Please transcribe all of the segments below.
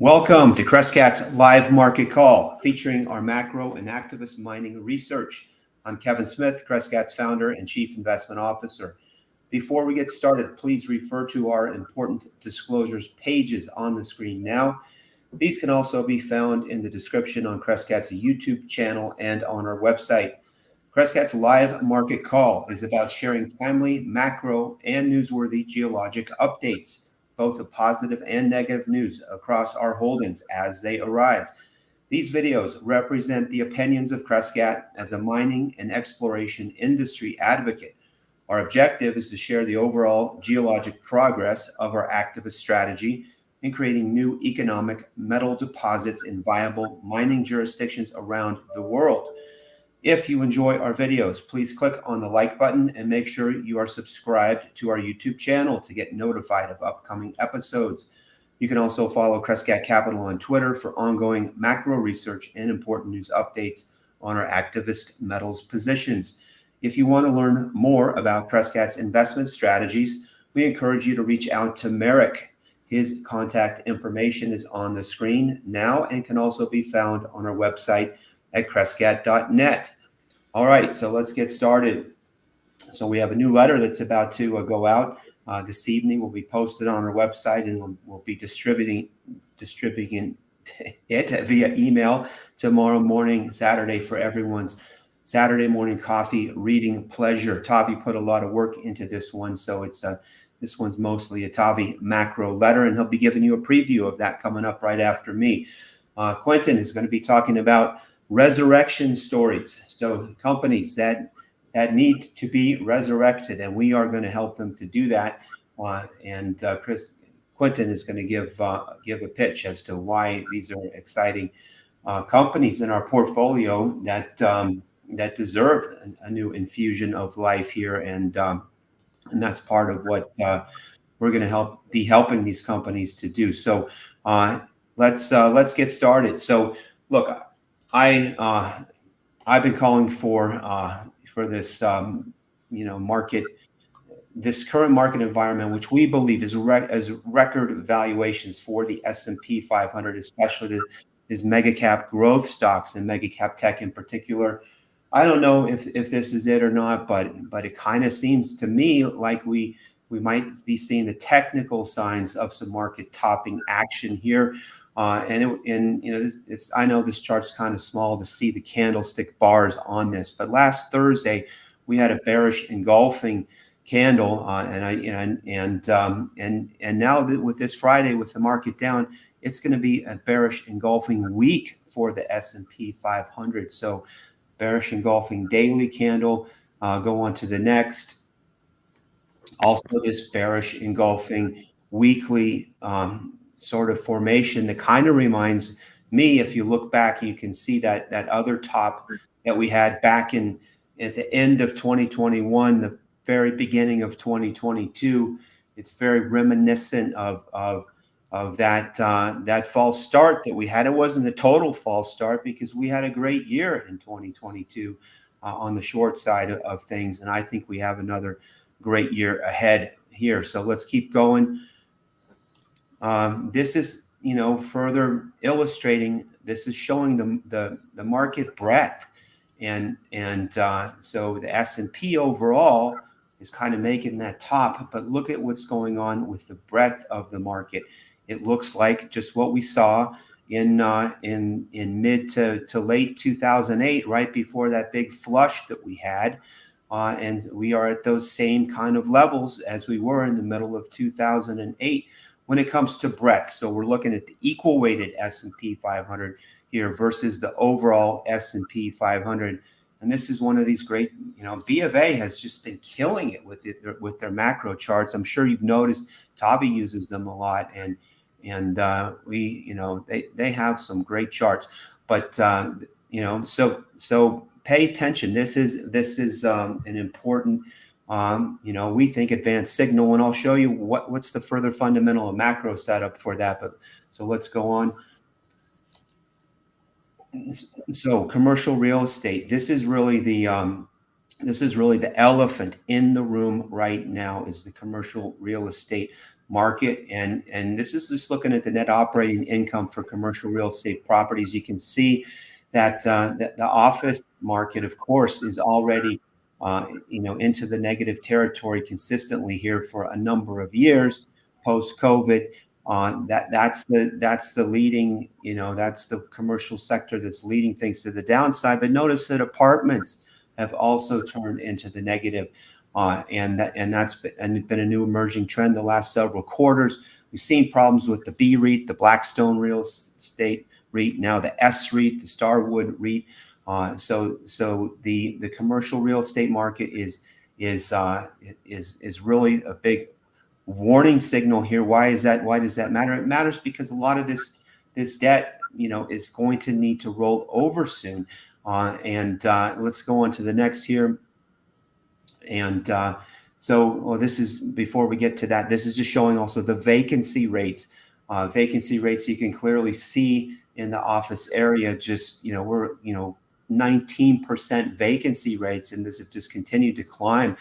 Welcome to Crescat's live market call featuring our macro and activist mining research. I'm Kevin Smith, Crescat's founder and chief investment officer. Before we get started, please refer to our important disclosures pages on the screen now. These can also be found in the description on Crescat's YouTube channel and on our website. Crescat's live market call is about sharing timely macro and newsworthy geologic updates, both of positive and negative news across our holdings as they arise. These videos represent the opinions of Crescat as a mining and exploration industry advocate. Our objective is to share the overall geologic progress of our activist strategy in creating new economic metal deposits in viable mining jurisdictions around the world. If you enjoy our videos, please click on the like button and make sure you are subscribed to our YouTube channel to get notified of upcoming episodes. You can also follow Crescat Capital on Twitter for ongoing macro research and important news updates on our activist metals positions. If you want to learn more about Crescat's investment strategies, we encourage you to reach out to Merrick. His contact information is on the screen now and can also be found on our website at crescat.net. All right, so let's get started. So we have a new letter that's about to go out this evening. Will be posted on our website, and we'll be distributing it via email tomorrow morning, Saturday, for everyone's Saturday morning coffee reading pleasure. Tavi put a lot of work into this one, so it's this one's mostly a Tavi macro letter, and he'll be giving you a preview of that coming up right after me. Quentin is going to be talking about resurrection stories, so companies that need to be resurrected, and we are going to help them to do that. Quentin is going to give a pitch as to why these are exciting companies in our portfolio that deserve a new infusion of life here, and that's part of what we're going to be helping these companies to do. So let's get started. So look, I've been calling for this market, this current market environment, which we believe is record valuations for the S&P 500, especially these mega cap growth stocks and mega cap tech in particular. I don't know if this is it or not, but it kind of seems to me like we might be seeing the technical signs of some market topping action here. I know this chart's kind of small to see the candlestick bars on this, but last Thursday we had a bearish engulfing candle, and now that with this Friday with the market down, it's going to be a bearish engulfing week for the S&P 500. So bearish engulfing daily candle. Go on to the next. Also, this bearish engulfing weekly sort of formation that kind of reminds me, if you look back, you can see that other top that we had back at the end of 2021, the very beginning of 2022. It's very reminiscent of that false start that we had. It wasn't a total false start because we had a great year in 2022 on the short side of things, and I think we have another great year ahead here. So let's keep going. This is, further illustrating. This is showing the market breadth, and so the S&P overall is kind of making that top. But look at what's going on with the breadth of the market. It looks like just what we saw in mid to late 2008, right before that big flush that we had. And we are at those same kind of levels as we were in the middle of 2008 when it comes to breadth. So we're looking at the equal weighted S&P 500 here versus the overall S&P 500. And this is one of these great, B of A has just been killing it with their macro charts. I'm sure you've noticed Tavi uses them a lot, and they have some great charts. But so pay attention. This is an important, we think advanced signal, and I'll show you what's the further fundamental and macro setup for that. But so let's go on. So commercial real estate. This is really the elephant in the room right now. Is the commercial real estate market. And this is just looking at the net operating income for commercial real estate properties. You can see that, that the office market, of course, is already into the negative territory consistently here for a number of years post COVID. That's the leading, that's the commercial sector that's leading things to the downside. But notice that apartments have also turned into the negative, and that's been a new emerging trend the last several quarters. We've seen problems with the B REIT, the Blackstone Real Estate REIT, now the S REIT, the Starwood REIT. So the commercial real estate market is really a big warning signal here. Why is that? Why does that matter? It matters because a lot of this debt, is going to need to roll over soon. And let's go on to the next here. And this is, before we get to that, this is just showing also the vacancy rates. Vacancy rates, you can clearly see in the office area, just, we're, 19% vacancy rates, and this have just continued to climb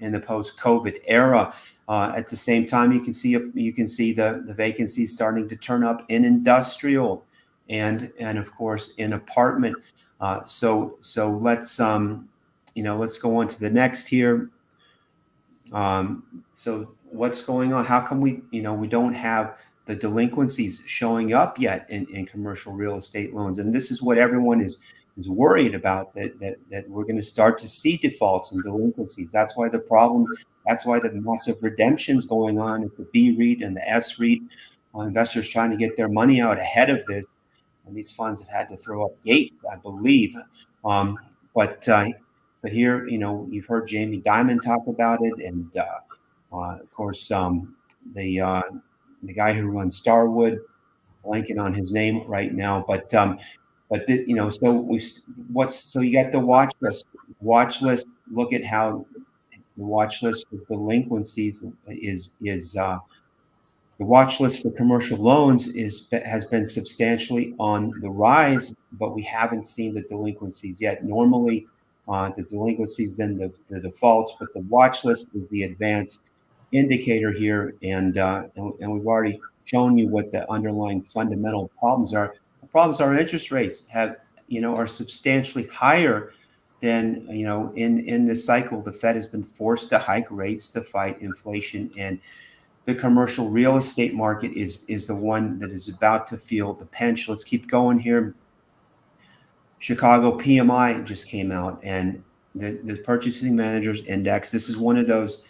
in the post-COVID era. At the same time, you can see the vacancies starting to turn up in industrial and of course in apartment. So let's let's go on to the next here. So what's going on? How come we don't have the delinquencies showing up yet in commercial real estate loans? And this is what everyone is worried about, that we're going to start to see defaults and delinquencies. That's why the massive redemptions going on at the B REIT and the S REIT. Investors trying to get their money out ahead of this, and these funds have had to throw up gates, I believe. But here, you've heard Jamie Dimon talk about it, and of course, the guy who runs Starwood, blanking on his name right now, but so you got the watch list. Look at how the watch list for delinquencies is the watch list for commercial loans has been substantially on the rise, but we haven't seen the delinquencies yet. Normally, the delinquencies, then the defaults, but the watch list is the advanced indicator here, and we've already shown you what the underlying fundamental problems are. The problems are interest rates are substantially higher than in this cycle. The Fed has been forced to hike rates to fight inflation, and the commercial real estate market is the one that is about to feel the pinch. Let's keep going here. Chicago PMI just came out, and the Purchasing Managers Index. This is one of those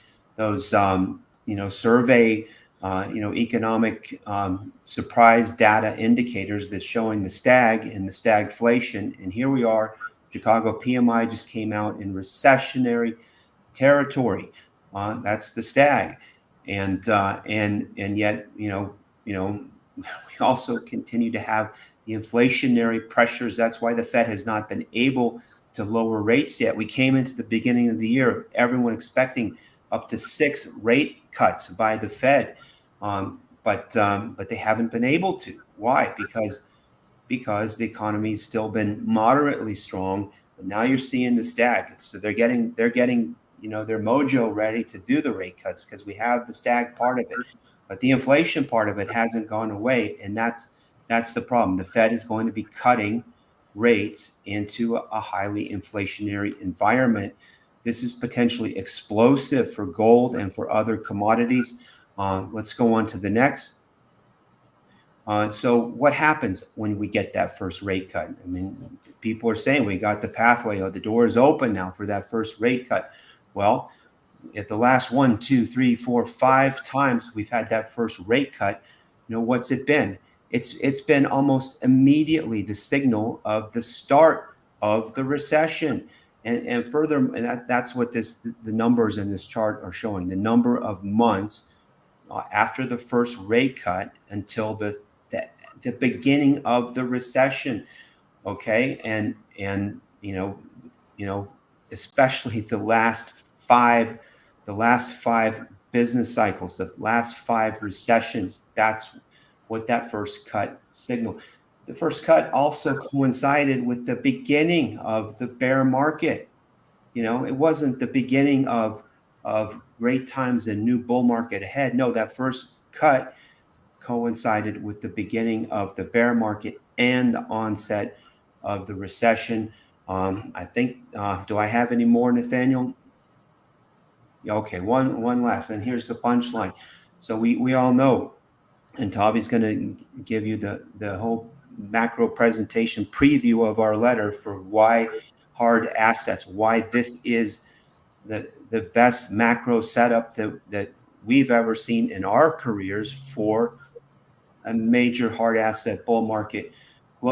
survey economic surprise data indicators that's showing the stag and the stagflation. And here we are. Chicago PMI just came out in recessionary territory. That's the stag. And yet, we also continue to have the inflationary pressures. That's why the Fed has not been able to lower rates yet. We came into the beginning of the year, everyone expecting up to 6 rate cuts by the Fed, but they haven't been able to. Why? Because the economy's still been moderately strong, but now you're seeing the stag. So they're getting their mojo ready to do the rate cuts because we have the stag part of it, but the inflation part of it hasn't gone away, and that's the problem. The Fed is going to be cutting rates into a highly inflationary environment. This is potentially explosive for gold and for other commodities. Let's go on to the next. So what happens when we get that first rate cut? I mean, people are saying we got the pathway, or the door is open now for that first rate cut. Well, at the last 1, 2, 3, 4, 5 times we've had that first rate cut, what's it been? It's been almost immediately the signal of the start of the recession. And further, and that's what the numbers in this chart are showing. The number of months after the first rate cut until the beginning of the recession. Okay, and especially the last five business cycles, the last 5 recessions. That's what that first cut signaled. The first cut also coincided with the beginning of the bear market. It wasn't the beginning of great times and new bull market ahead. No, that first cut coincided with the beginning of the bear market and the onset of the recession. I think, do I have any more, Nathaniel? Okay, one last, and here's the punchline. So we all know, and Tavi's going to give you the whole macro presentation preview of our letter for why hard assets, why this is the best macro setup that we've ever seen in our careers for a major hard asset bull market.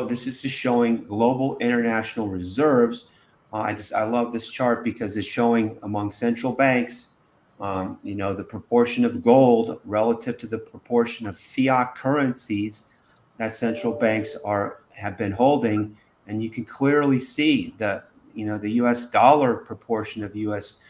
This is just showing global international reserves. I love this chart because it's showing among central banks, the proportion of gold relative to the proportion of fiat currencies that central banks have been holding, and you can clearly see the U.S. dollar proportion of U.S.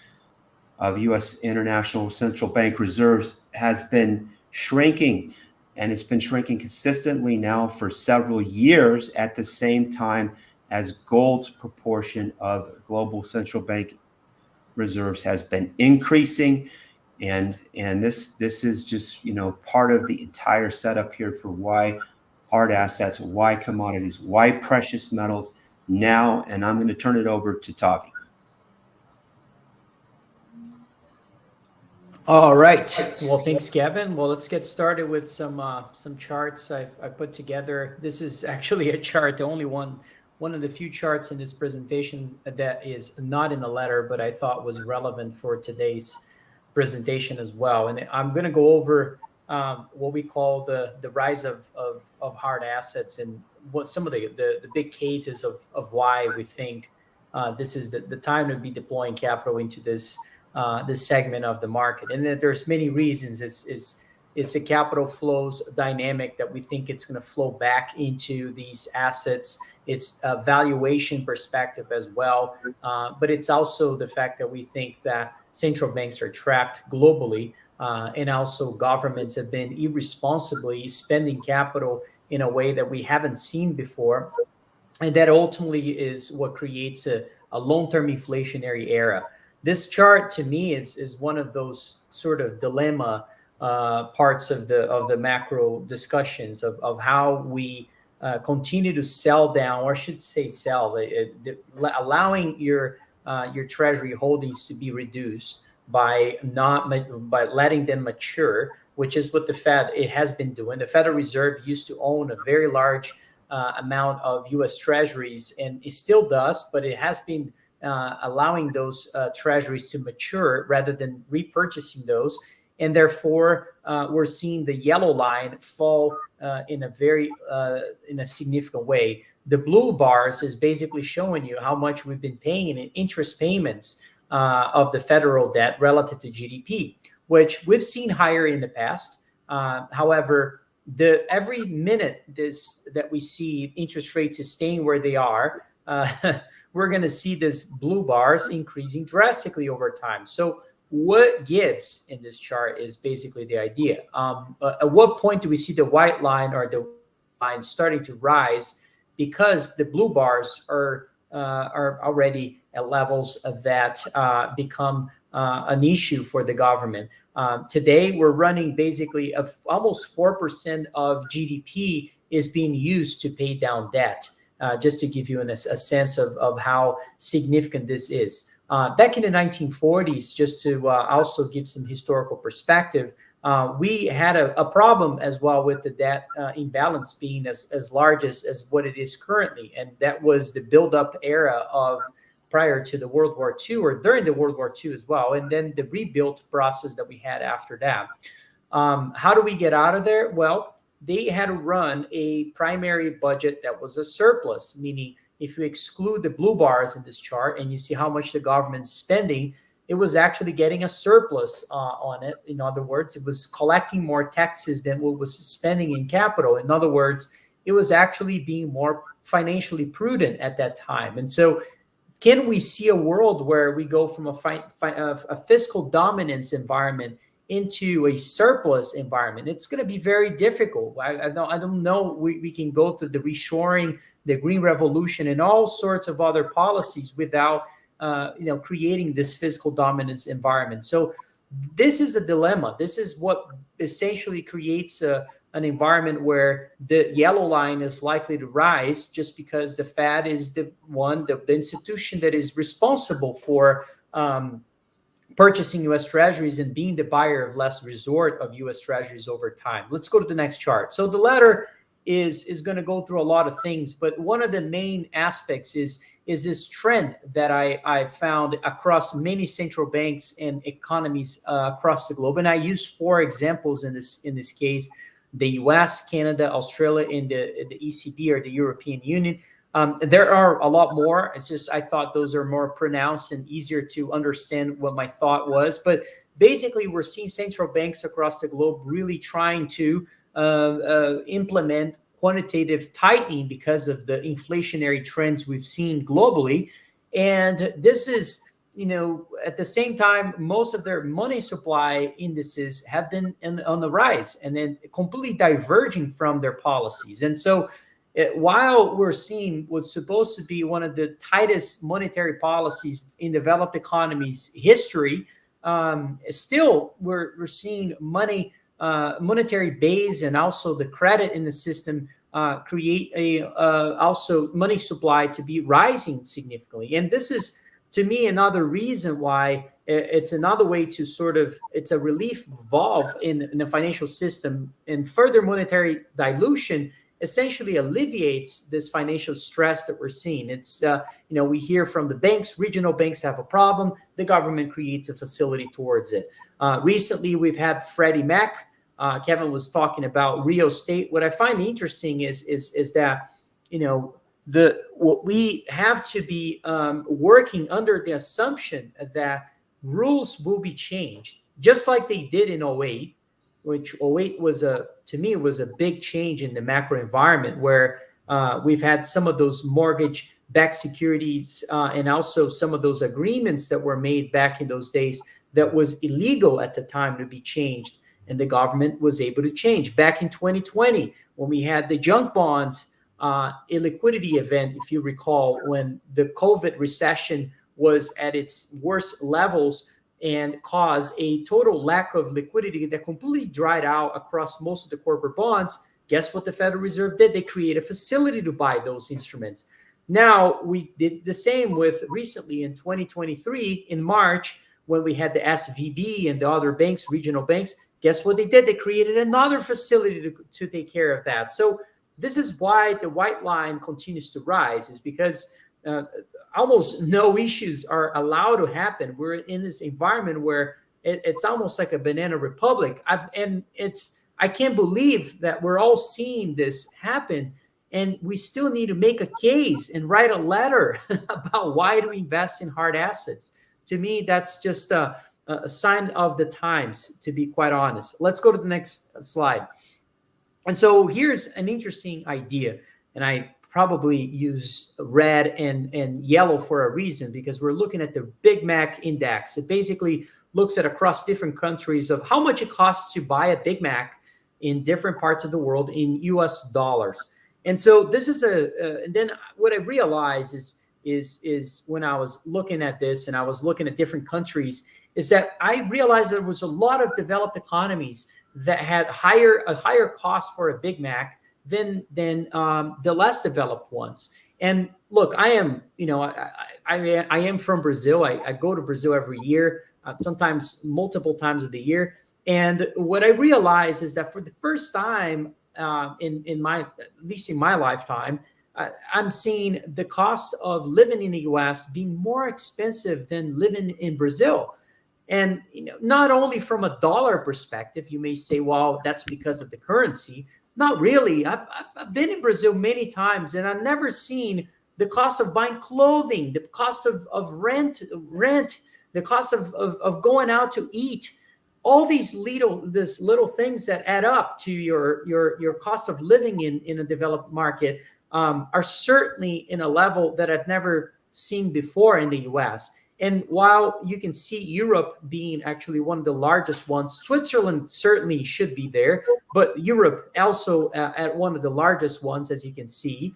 international central bank reserves has been shrinking, and it's been shrinking consistently now for several years at the same time as gold's proportion of global central bank reserves has been increasing. And this is just, part of the entire setup here for why hard assets, why commodities, why precious metals now. And I'm going to turn it over to Tavi. All right. Well, thanks, Kevin. Well, let's get started with some charts I put together. This is actually a chart, the only one of the few charts in this presentation that is not in the letter, but I thought was relevant for today's presentation as well. And I'm going to go over what we call the rise of hard assets and what some of the big cases of why we think this is the time to be deploying capital into this segment of the market. And that there's many reasons. It's a capital flows dynamic that we think it's going to flow back into these assets. It's a valuation perspective as well. But it's also the fact that we think that central banks are trapped globally, and also governments have been irresponsibly spending capital in a way that we haven't seen before. And that ultimately is what creates a long-term inflationary era. This chart to me is one of those sort of dilemma parts of the macro discussions of how we continue to sell down, or I should say sell, allowing your treasury holdings to be reduced by letting them mature, which is what the Fed has been doing. The Federal Reserve used to own a very large amount of U.S. treasuries, and it still does, but it has been allowing those treasuries to mature rather than repurchasing those. And therefore, we're seeing the yellow line fall in a significant way. The blue bars is basically showing you how much we've been paying in interest payments of the federal debt relative to GDP, which we've seen higher in the past. However, every minute that we see interest rates is staying where they are, we're going to see this blue bars increasing drastically over time. So what gives in this chart is basically the idea. At what point do we see the white line or the line starting to rise? Because the blue bars are already at levels that become an issue for the government. Today, we're running basically almost 4% of GDP is being used to pay down debt. Just to give you a sense of how significant this is. Back in the 1940s, just to also give some historical perspective, we had a problem as well with the debt imbalance being as large as what it is currently. And that was the buildup era of prior to the World War II or during the World War II as well. And then the rebuild process that we had after that. How do we get out of there? Well, they had to run a primary budget that was a surplus, meaning if you exclude the blue bars in this chart and you see how much the government's spending, it was actually getting a surplus on it. In other words, it was collecting more taxes than what was spending in capital. In other words, it was actually being more financially prudent at that time. And so can we see a world where we go from a fiscal dominance environment into a surplus environment? It's going to be very difficult. I don't know. We can go through the reshoring, the green revolution, and all sorts of other policies without creating this fiscal dominance environment. So this is a dilemma. This is what essentially creates an environment where the yellow line is likely to rise, just because the Fed is the institution that is responsible for purchasing U.S. Treasuries and being the buyer of last resort of U.S. Treasuries over time. Let's go to the next chart. So the letter is going to go through a lot of things, but one of the main aspects is this trend that I found across many central banks and economies across the globe. And I use 4 examples in this case: the U.S., Canada, Australia, and the ECB, or the European Union. There are a lot more. It's just I thought those are more pronounced and easier to understand what my thought was. But basically, we're seeing central banks across the globe really trying to implement quantitative tightening because of the inflationary trends we've seen globally. And this is, at the same time, most of their money supply indices have been on the rise, and then completely diverging from their policies. And so while we're seeing what's supposed to be one of the tightest monetary policies in developed economies history, still we're seeing monetary base and also the credit in the system create also money supply to be rising significantly. And this is, to me, another reason why it's another way to it's a relief valve in the financial system, and further monetary dilution essentially alleviates this financial stress that we're seeing. It's, we hear from the banks, regional banks have a problem, the government creates a facility towards it. Recently, we've had Freddie Mac. Kevin was talking about real estate. What I find interesting is that, what we have to be working under the assumption that rules will be changed, just like they did in 08, which 08 to me was a big change in the macro environment, where we've had some of those mortgage-backed securities and also some of those agreements that were made back in those days that was illegal at the time to be changed, and the government was able to change. Back in 2020, when we had the junk bonds illiquidity event, if you recall, when the COVID recession was at its worst levels and caused a total lack of liquidity that completely dried out across most of the corporate bonds, guess what the Federal Reserve did? They created a facility to buy those instruments. Now, we did the same with recently in 2023, in March, when we had the SVB and the other banks, regional banks. Guess what they did? They created another facility to take care of that. So this is why the white line continues to rise, is because almost no issues are allowed to happen. We're in this environment where it's almost like a banana republic. I can't believe that we're all seeing this happen, and we still need to make a case and write a letter about why do we invest in hard assets. To me, that's just a sign of the times, to be quite honest. Let's go to the next slide. And so here's an interesting idea, and I probably use red and yellow for a reason, because we're looking at the Big Mac index. It basically looks at across different countries of how much it costs to buy a Big Mac in different parts of the world in US dollars. And so this is and then what I realized is when I was looking at this and I was looking at different countries, is that I realized there was a lot of developed economies that had a higher cost for a Big Mac than the less developed ones. And look, I am from Brazil. I go to Brazil every year, sometimes multiple times of the year. And what I realized is that for the first time at least in my lifetime, I'm seeing the cost of living in the US being more expensive than living in Brazil. And not only from a dollar perspective, you may say, well, that's because of the currency. Not really. I've been in Brazil many times, and I've never seen the cost of buying clothing, the cost of rent, the cost of going out to eat, all these little things that add up to your cost of living in a developed market are certainly in a level that I've never seen before in the US. And while you can see Europe being actually one of the largest ones, Switzerland certainly should be there, but Europe also at one of the largest ones, as you can see.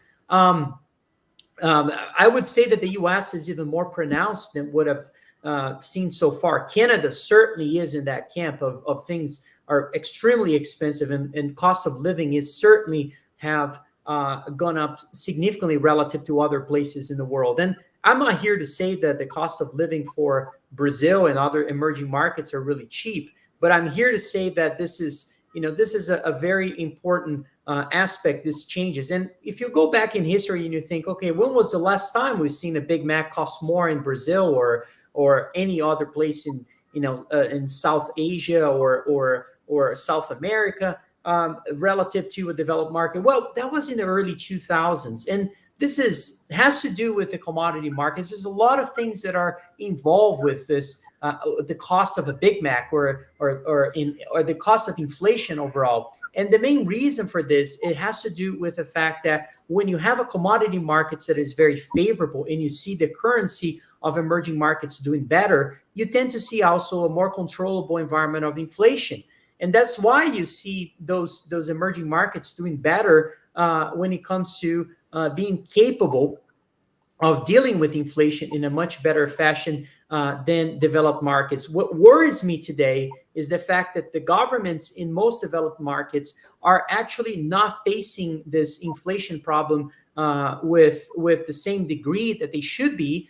I would say that the U.S. is even more pronounced than what I've seen so far. Canada certainly is in that camp of things are extremely expensive, and cost of living is certainly have gone up significantly relative to other places in the world. And I'm not here to say that the cost of living for Brazil and other emerging markets are really cheap, but I'm here to say that this is, this is a very important aspect. This changes. And if you go back in history and you think, okay, when was the last time we've seen a Big Mac cost more in Brazil or any other place in in South Asia or South America, relative to a developed market? Well, that was in the early 2000s, and this has to do with the commodity markets. There's a lot of things that are involved with this, the cost of a Big Mac or the cost of inflation overall. And the main reason for this, it has to do with the fact that when you have a commodity markets that is very favorable and you see the currency of emerging markets doing better, you tend to see also a more controllable environment of inflation. And that's why you see those emerging markets doing better when it comes to being capable of dealing with inflation in a much better fashion than developed markets. What worries me today is the fact that the governments in most developed markets are actually not facing this inflation problem with the same degree that they should be,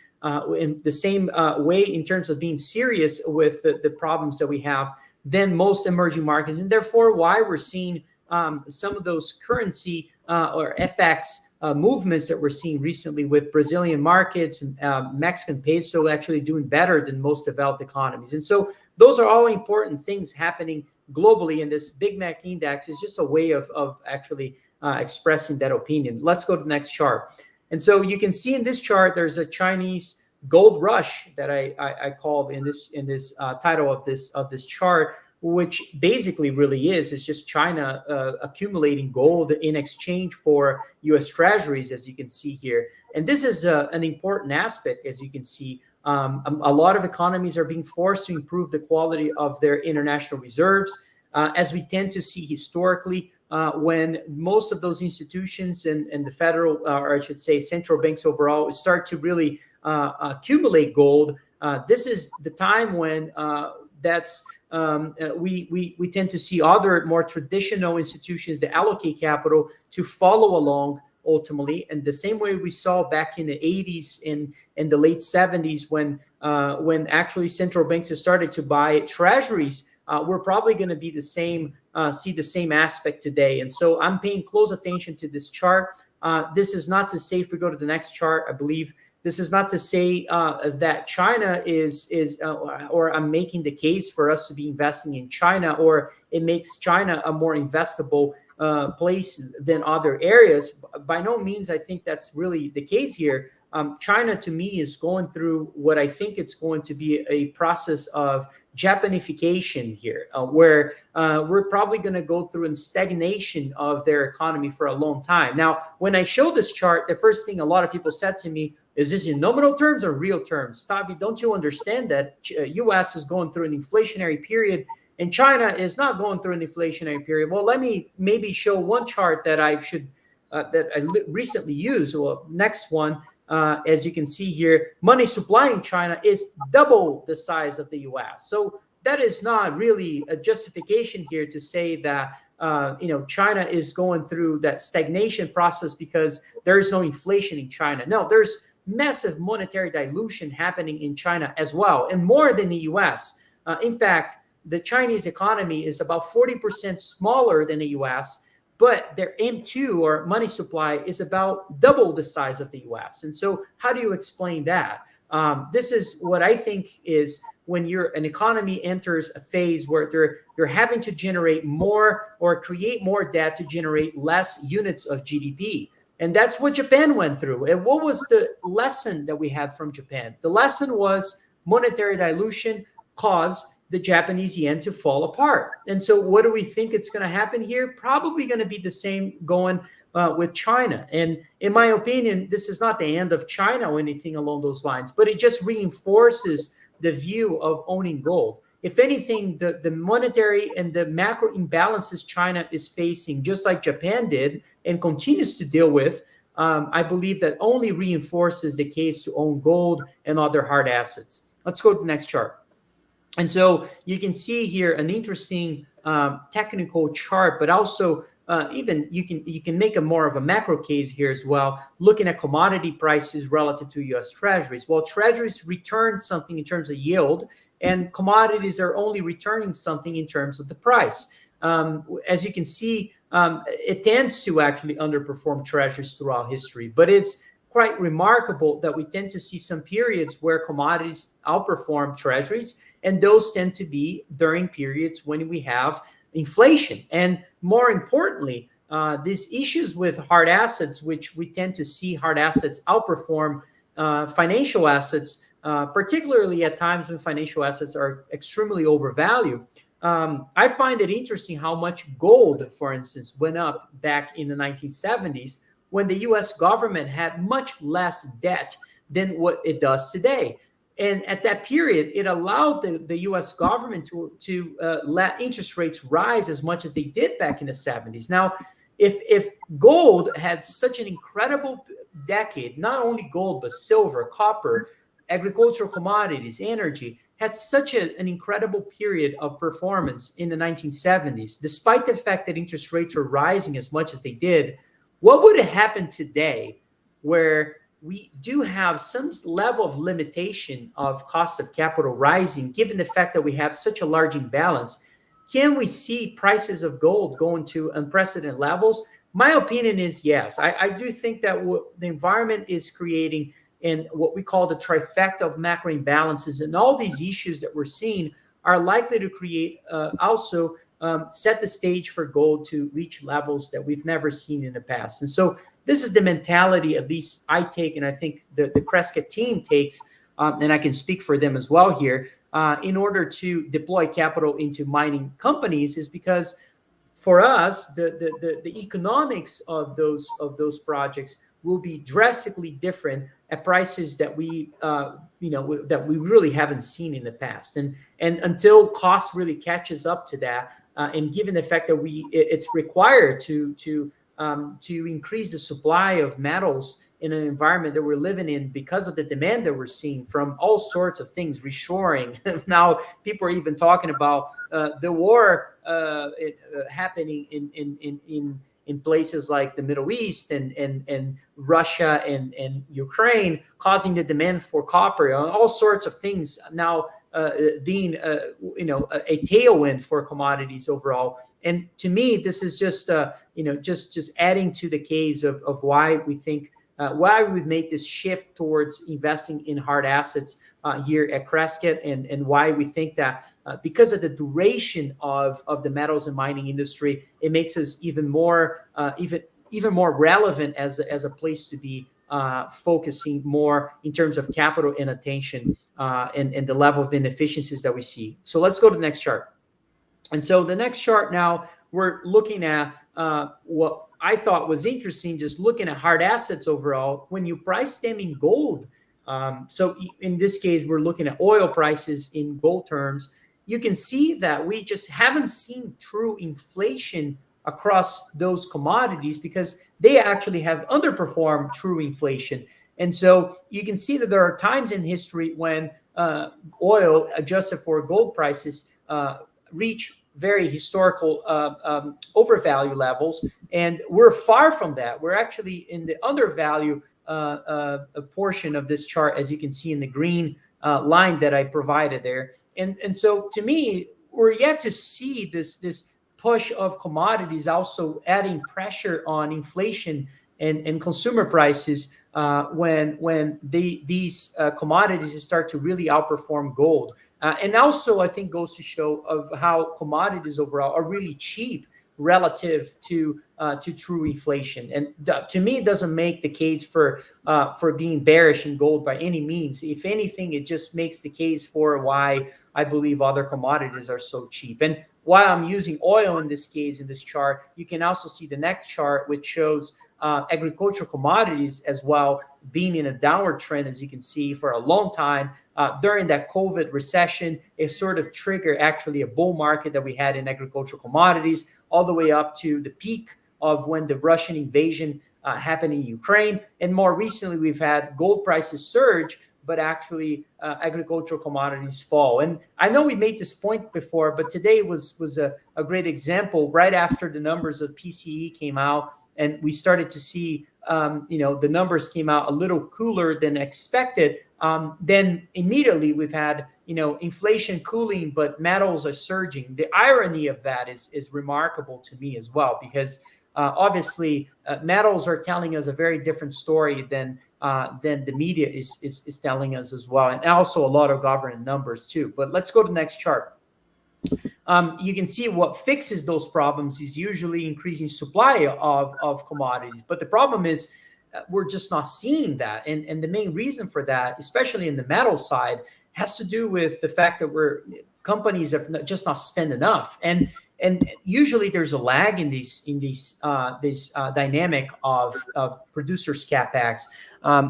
in the same way in terms of being serious with the problems that we have than most emerging markets. And therefore, why we're seeing some of those currency or FX movements that we're seeing recently with Brazilian markets and Mexican peso actually doing better than most developed economies. And so those are all important things happening globally. And this Big Mac index is just a way of actually expressing that opinion. Let's go to the next chart. And so you can see in this chart, there's a Chinese gold rush that I called in this title of this chart, which basically really is just China accumulating gold in exchange for U.S. treasuries, as you can see here. And this is an important aspect, as you can see. A lot of economies are being forced to improve the quality of their international reserves, as we tend to see historically. When most of those institutions and the federal, or I should say central banks overall, start to really accumulate gold, this is the time when we tend to see other more traditional institutions that allocate capital to follow along ultimately. And the same way we saw back in the 80s and the late 70s when actually central banks have started to buy treasuries, we're probably going to be see the same aspect today. And so I'm paying close attention to this chart. This is not to say, if we go to the next chart, I believe this is not to say that China is or I'm making the case for us to be investing in China, or it makes China a more investable place than other areas. By no means, I think that's really the case here. China, to me, is going through what I think it's going to be a process of Japanification here, where we're probably going to go through a stagnation of their economy for a long time. Now, when I show this chart, the first thing a lot of people said to me, is this in nominal terms or real terms? Tavi, don't you understand that U.S. is going through an inflationary period and China is not going through an inflationary period? Well, let me maybe show one chart that I recently used. Well, next one. As you can see here, money supply in China is double the size of the U.S. So that is not really a justification here to say that China is going through that stagnation process because there is no inflation in China. No, there's massive monetary dilution happening in China as well, and more than the U.S. In fact, the Chinese economy is about 40% smaller than the U.S., but their M2 or money supply is about double the size of the US. And so how do you explain that? This is what I think is when an economy enters a phase where they're having to generate more or create more debt to generate less units of GDP. And that's what Japan went through. And what was the lesson that we had from Japan? The lesson was monetary dilution caused the Japanese yen to fall apart. And so what do we think it's going to happen here? Probably going to be the same going with China. And in my opinion, this is not the end of China or anything along those lines, but it just reinforces the view of owning gold. If anything, the monetary and the macro imbalances China is facing, just like Japan did and continues to deal with, I believe that only reinforces the case to own gold and other hard assets. Let's go to the next chart. And so you can see here an interesting technical chart, but also even you can make a more of a macro case here as well, looking at commodity prices relative to U.S. Treasuries. Well, Treasuries return something in terms of yield, and commodities are only returning something in terms of the price. As you can see, it tends to actually underperform Treasuries throughout history, but it's quite remarkable that we tend to see some periods where commodities outperform Treasuries, and those tend to be during periods when we have inflation. And more importantly, these issues with hard assets, which we tend to see hard assets outperform financial assets, particularly at times when financial assets are extremely overvalued. I find it interesting how much gold, for instance, went up back in the 1970s when the US government had much less debt than what it does today. And at that period, it allowed the US government to let interest rates rise as much as they did back in the 70s. Now, if gold had such an incredible decade, not only gold, but silver, copper, agricultural commodities, energy, had such an incredible period of performance in the 1970s, despite the fact that interest rates were rising as much as they did, what would have happened today where we do have some level of limitation of cost of capital rising, given the fact that we have such a large imbalance? Can we see prices of gold going to unprecedented levels? My opinion is yes. I do think that what the environment is creating and what we call the trifecta of macro imbalances and all these issues that we're seeing are likely to create set the stage for gold to reach levels that we've never seen in the past. And so this is the mentality, at least I take, and I think the Crescat team takes, and I can speak for them as well here, in order to deploy capital into mining companies, is because for us, the economics of those projects will be drastically different at prices that we really haven't seen in the past. And until cost really catches up to that, and given the fact that it's required to increase the supply of metals in an environment that we're living in because of the demand that we're seeing from all sorts of things, reshoring. Now people are even talking about the war happening in places like the Middle East and Russia and Ukraine, causing the demand for copper, all sorts of things now being a tailwind for commodities overall. And to me, this is just just adding to the case of why we think why we made this shift towards investing in hard assets here at Crescat, and why we think that because of the duration of the metals and mining industry, it makes us even more relevant as a place to be focusing more in terms of capital and attention and the level of inefficiencies that we see. So let's go to the next chart. And so the next chart now, we're looking at what I thought was interesting, just looking at hard assets overall, when you price them in gold. So in this case, we're looking at oil prices in gold terms. You can see that we just haven't seen true inflation across those commodities because they actually have underperformed true inflation. And so you can see that there are times in history when oil adjusted for gold prices reach very historical overvalue levels, and we're far from that. We're actually in the undervalue portion of this chart, as you can see in the green line that I provided there. And so to me, we're yet to see this push of commodities also adding pressure on inflation and consumer prices when these commodities start to really outperform gold. And also, I think goes to show of how commodities overall are really cheap relative to true inflation. And to me, it doesn't make the case for being bearish in gold by any means. If anything, it just makes the case for why I believe other commodities are so cheap. And while I'm using oil in this case, in this chart, you can also see the next chart, which shows agricultural commodities as well being in a downward trend, as you can see, for a long time. During that COVID recession, it sort of triggered actually a bull market that we had in agricultural commodities, all the way up to the peak of when the Russian invasion happened in Ukraine. And more recently, we've had gold prices surge, but actually agricultural commodities fall. And I know we made this point before, but today was a great example. Right after the numbers of PCE came out, and we started to see, the numbers came out a little cooler than expected. Then immediately we've had, inflation cooling, but metals are surging. The irony of that is remarkable to me as well, because obviously metals are telling us a very different story than the media is telling us as well, and also a lot of government numbers too. But let's go to the next chart. You can see what fixes those problems is usually increasing supply of commodities. But the problem is we're just not seeing that. And the main reason for that, especially in the metal side, has to do with the fact that companies have just not spent enough. And usually there's a lag in this dynamic of producers' capex.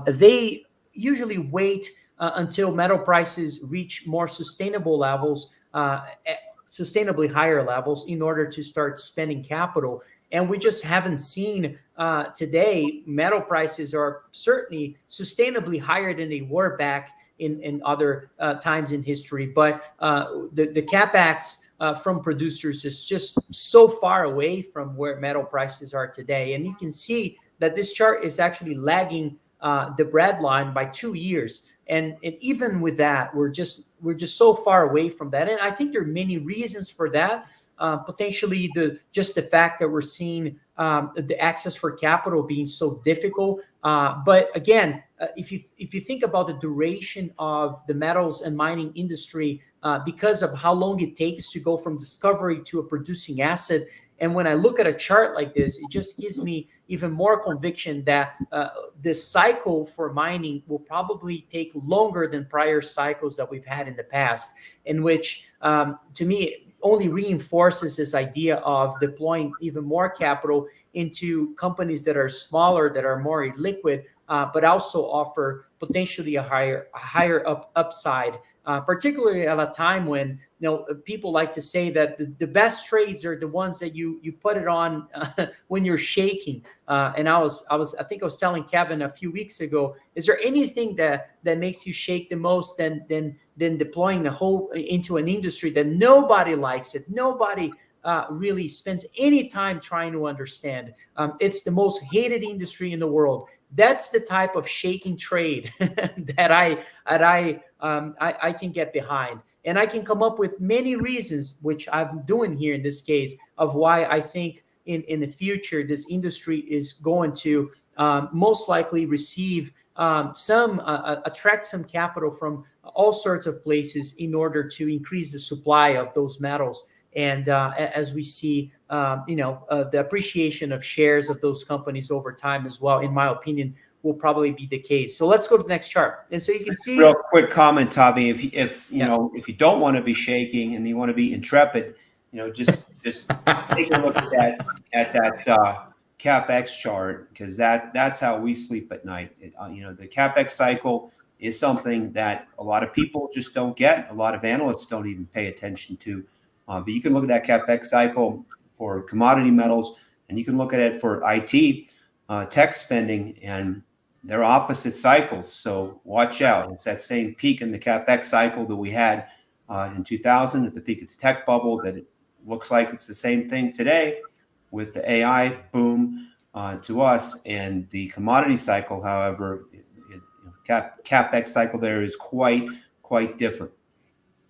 They usually wait until metal prices reach more sustainable levels, sustainably higher levels, in order to start spending capital. And we just haven't seen today. Metal prices are certainly sustainably higher than they were back in other times in history. But the capex from producers is just so far away from where metal prices are today. And you can see that this chart is actually lagging the bread line by 2 years. And even with that, we're just so far away from that. And I think there are many reasons for that. Potentially the fact that we're seeing the access for capital being so difficult. But again, if you think about the duration of the metals and mining industry, because of how long it takes to go from discovery to a producing asset. And when I look at a chart like this, it just gives me even more conviction that this cycle for mining will probably take longer than prior cycles that we've had in the past, in which, to me, only reinforces this idea of deploying even more capital into companies that are smaller, that are more illiquid, but also offer potentially a higher upside, particularly at a time when people like to say that the best trades are the ones that you put it on when you're shaking. And I think I was telling Kevin a few weeks ago, is there anything that makes you shake the most than deploying the whole into an industry that nobody likes it, nobody really spends any time trying to understand? It's the most hated industry in the world. That's the type of shaking trade that I can get behind. And I can come up with many reasons, which I'm doing here in this case, of why I think in the future this industry is going to most likely receive attract some capital from all sorts of places in order to increase the supply of those metals. And as we see, the appreciation of shares of those companies over time as well, in my opinion, will probably be the case. So let's go to the next chart. And so you can see, real quick comment, Tavi, if you don't want to be shaking and you want to be intrepid, just take a look at that CapEx chart, because that's how we sleep at night. The CapEx cycle is something that a lot of people just don't get. A lot of analysts don't even pay attention to. But you can look at that CapEx cycle for commodity metals, and you can look at it for IT, tech spending, and they're opposite cycles. So watch out. It's that same peak in the CapEx cycle that we had in 2000 at the peak of the tech bubble, that it looks like it's the same thing today with the AI boom to us. And the commodity cycle, however, CapEx cycle there is quite different.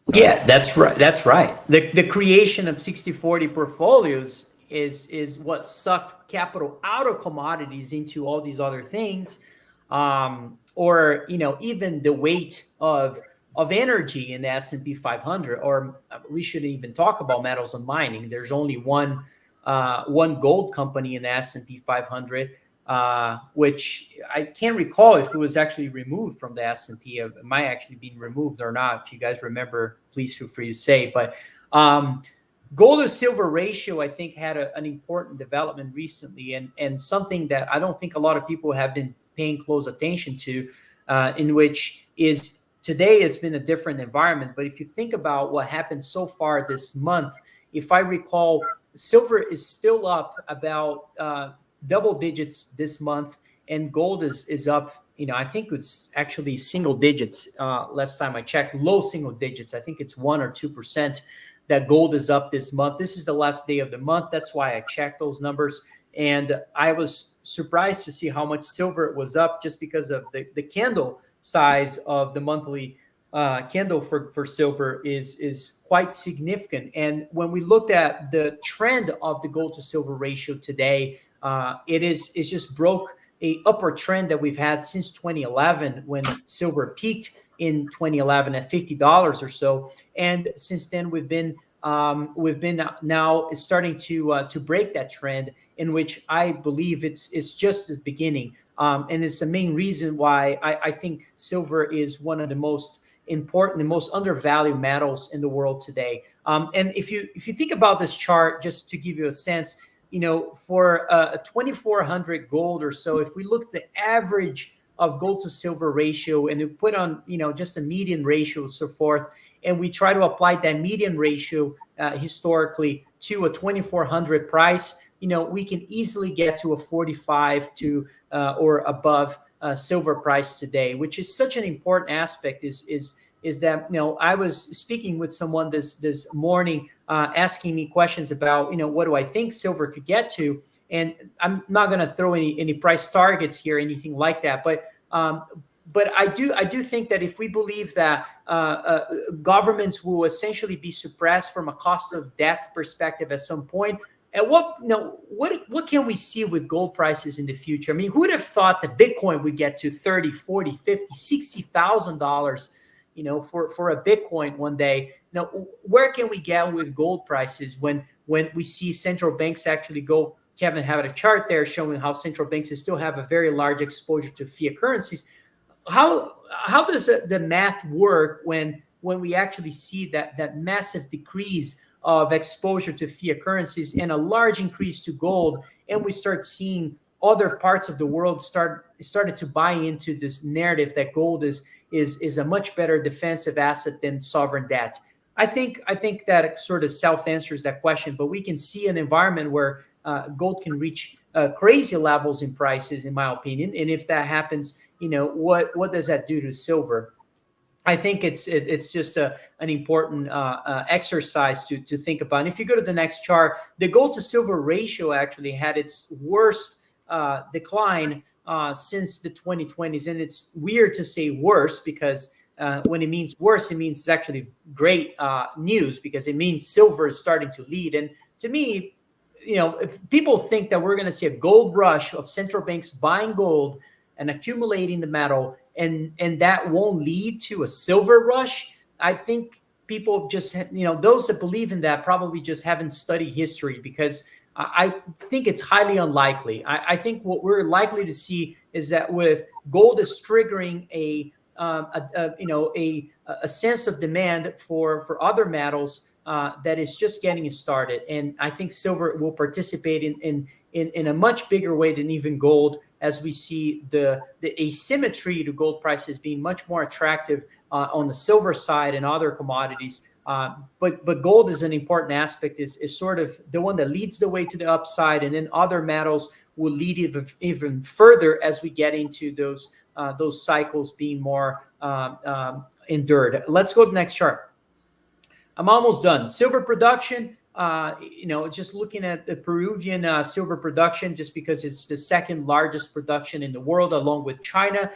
So, yeah, that's right. That's right. The creation of 60/40 portfolios is what sucked capital out of commodities into all these other things, or even the weight of energy in the S&P 500. Or we shouldn't even talk about metals and mining. There's only one gold company in the S&P 500. Which I can't recall if it was actually removed from the S&P. It might actually be removed or not. If you guys remember, please feel free to say. But gold to silver ratio, I think, had an important development recently, and something that I don't think a lot of people have been paying close attention to, in which is today has been a different environment. But if you think about what happened so far this month, if I recall, silver is still up about double digits this month, and gold is up. I think it's actually single digits. Last time I checked, low single digits. I think it's 1 or 2% that gold is up this month. This is the last day of the month. That's why I checked those numbers. And I was surprised to see how much silver was up just because of the candle size of the monthly candle for silver is quite significant. And when we looked at the trend of the gold to silver ratio today, it's just broke a upper trend that we've had since 2011, when silver peaked in 2011 at $50 or so. And since then, we've been now starting to break that trend, in which I believe it's just the beginning. And it's the main reason why I think silver is one of the most important and most undervalued metals in the world today. And if you think about this chart, just to give you a sense, for a 2,400 gold or so, if we look at the average of gold to silver ratio and we put on, just a median ratio and so forth, and we try to apply that median ratio historically to a 2,400 price, we can easily get to a 45 to or above silver price today, which is such an important aspect. Is that I was speaking with someone this morning, asking me questions about what do I think silver could get to, and I'm not going to throw any price targets here, anything like that, but I do think that if we believe that governments will essentially be suppressed from a cost of debt perspective at some point, and what can we see with gold prices in the future? I mean, who would have thought that Bitcoin would get to 30, 40, 50, $60,000, for a Bitcoin one day? Now, where can we get with gold prices when we see central banks actually go? Kevin had a chart there showing how central banks still have a very large exposure to fiat currencies. How does the math work when we actually see that massive decrease of exposure to fiat currencies and a large increase to gold, and we start seeing other parts of the world started to buy into this narrative that gold is a much better defensive asset than sovereign debt? I think that sort of self-answers that question, but we can see an environment where gold can reach crazy levels in prices, in my opinion. And if that happens, what does that do to silver? I think it's just an important exercise to think about. And if you go to the next chart, the gold to silver ratio actually had its worst decline since the 2020s. And it's weird to say worse, because when it means worse, it means it's actually great news, because it means silver is starting to lead. And to me, if people think that we're going to see a gold rush of central banks buying gold and accumulating the metal, and that won't lead to a silver rush, I think people just, those that believe in that probably just haven't studied history, because I think it's highly unlikely. I think what we're likely to see is that with gold is triggering a sense of demand for other metals that is just getting started, and I think silver will participate in a much bigger way than even gold, as we see the asymmetry to gold prices being much more attractive on the silver side and other commodities. But gold is an important aspect, is sort of the one that leads the way to the upside, and then other metals will lead even further as we get into those cycles being more endured. Let's go to the next chart. I'm almost done. Silver production, just looking at the Peruvian silver production, just because it's the second largest production in the world, along with China.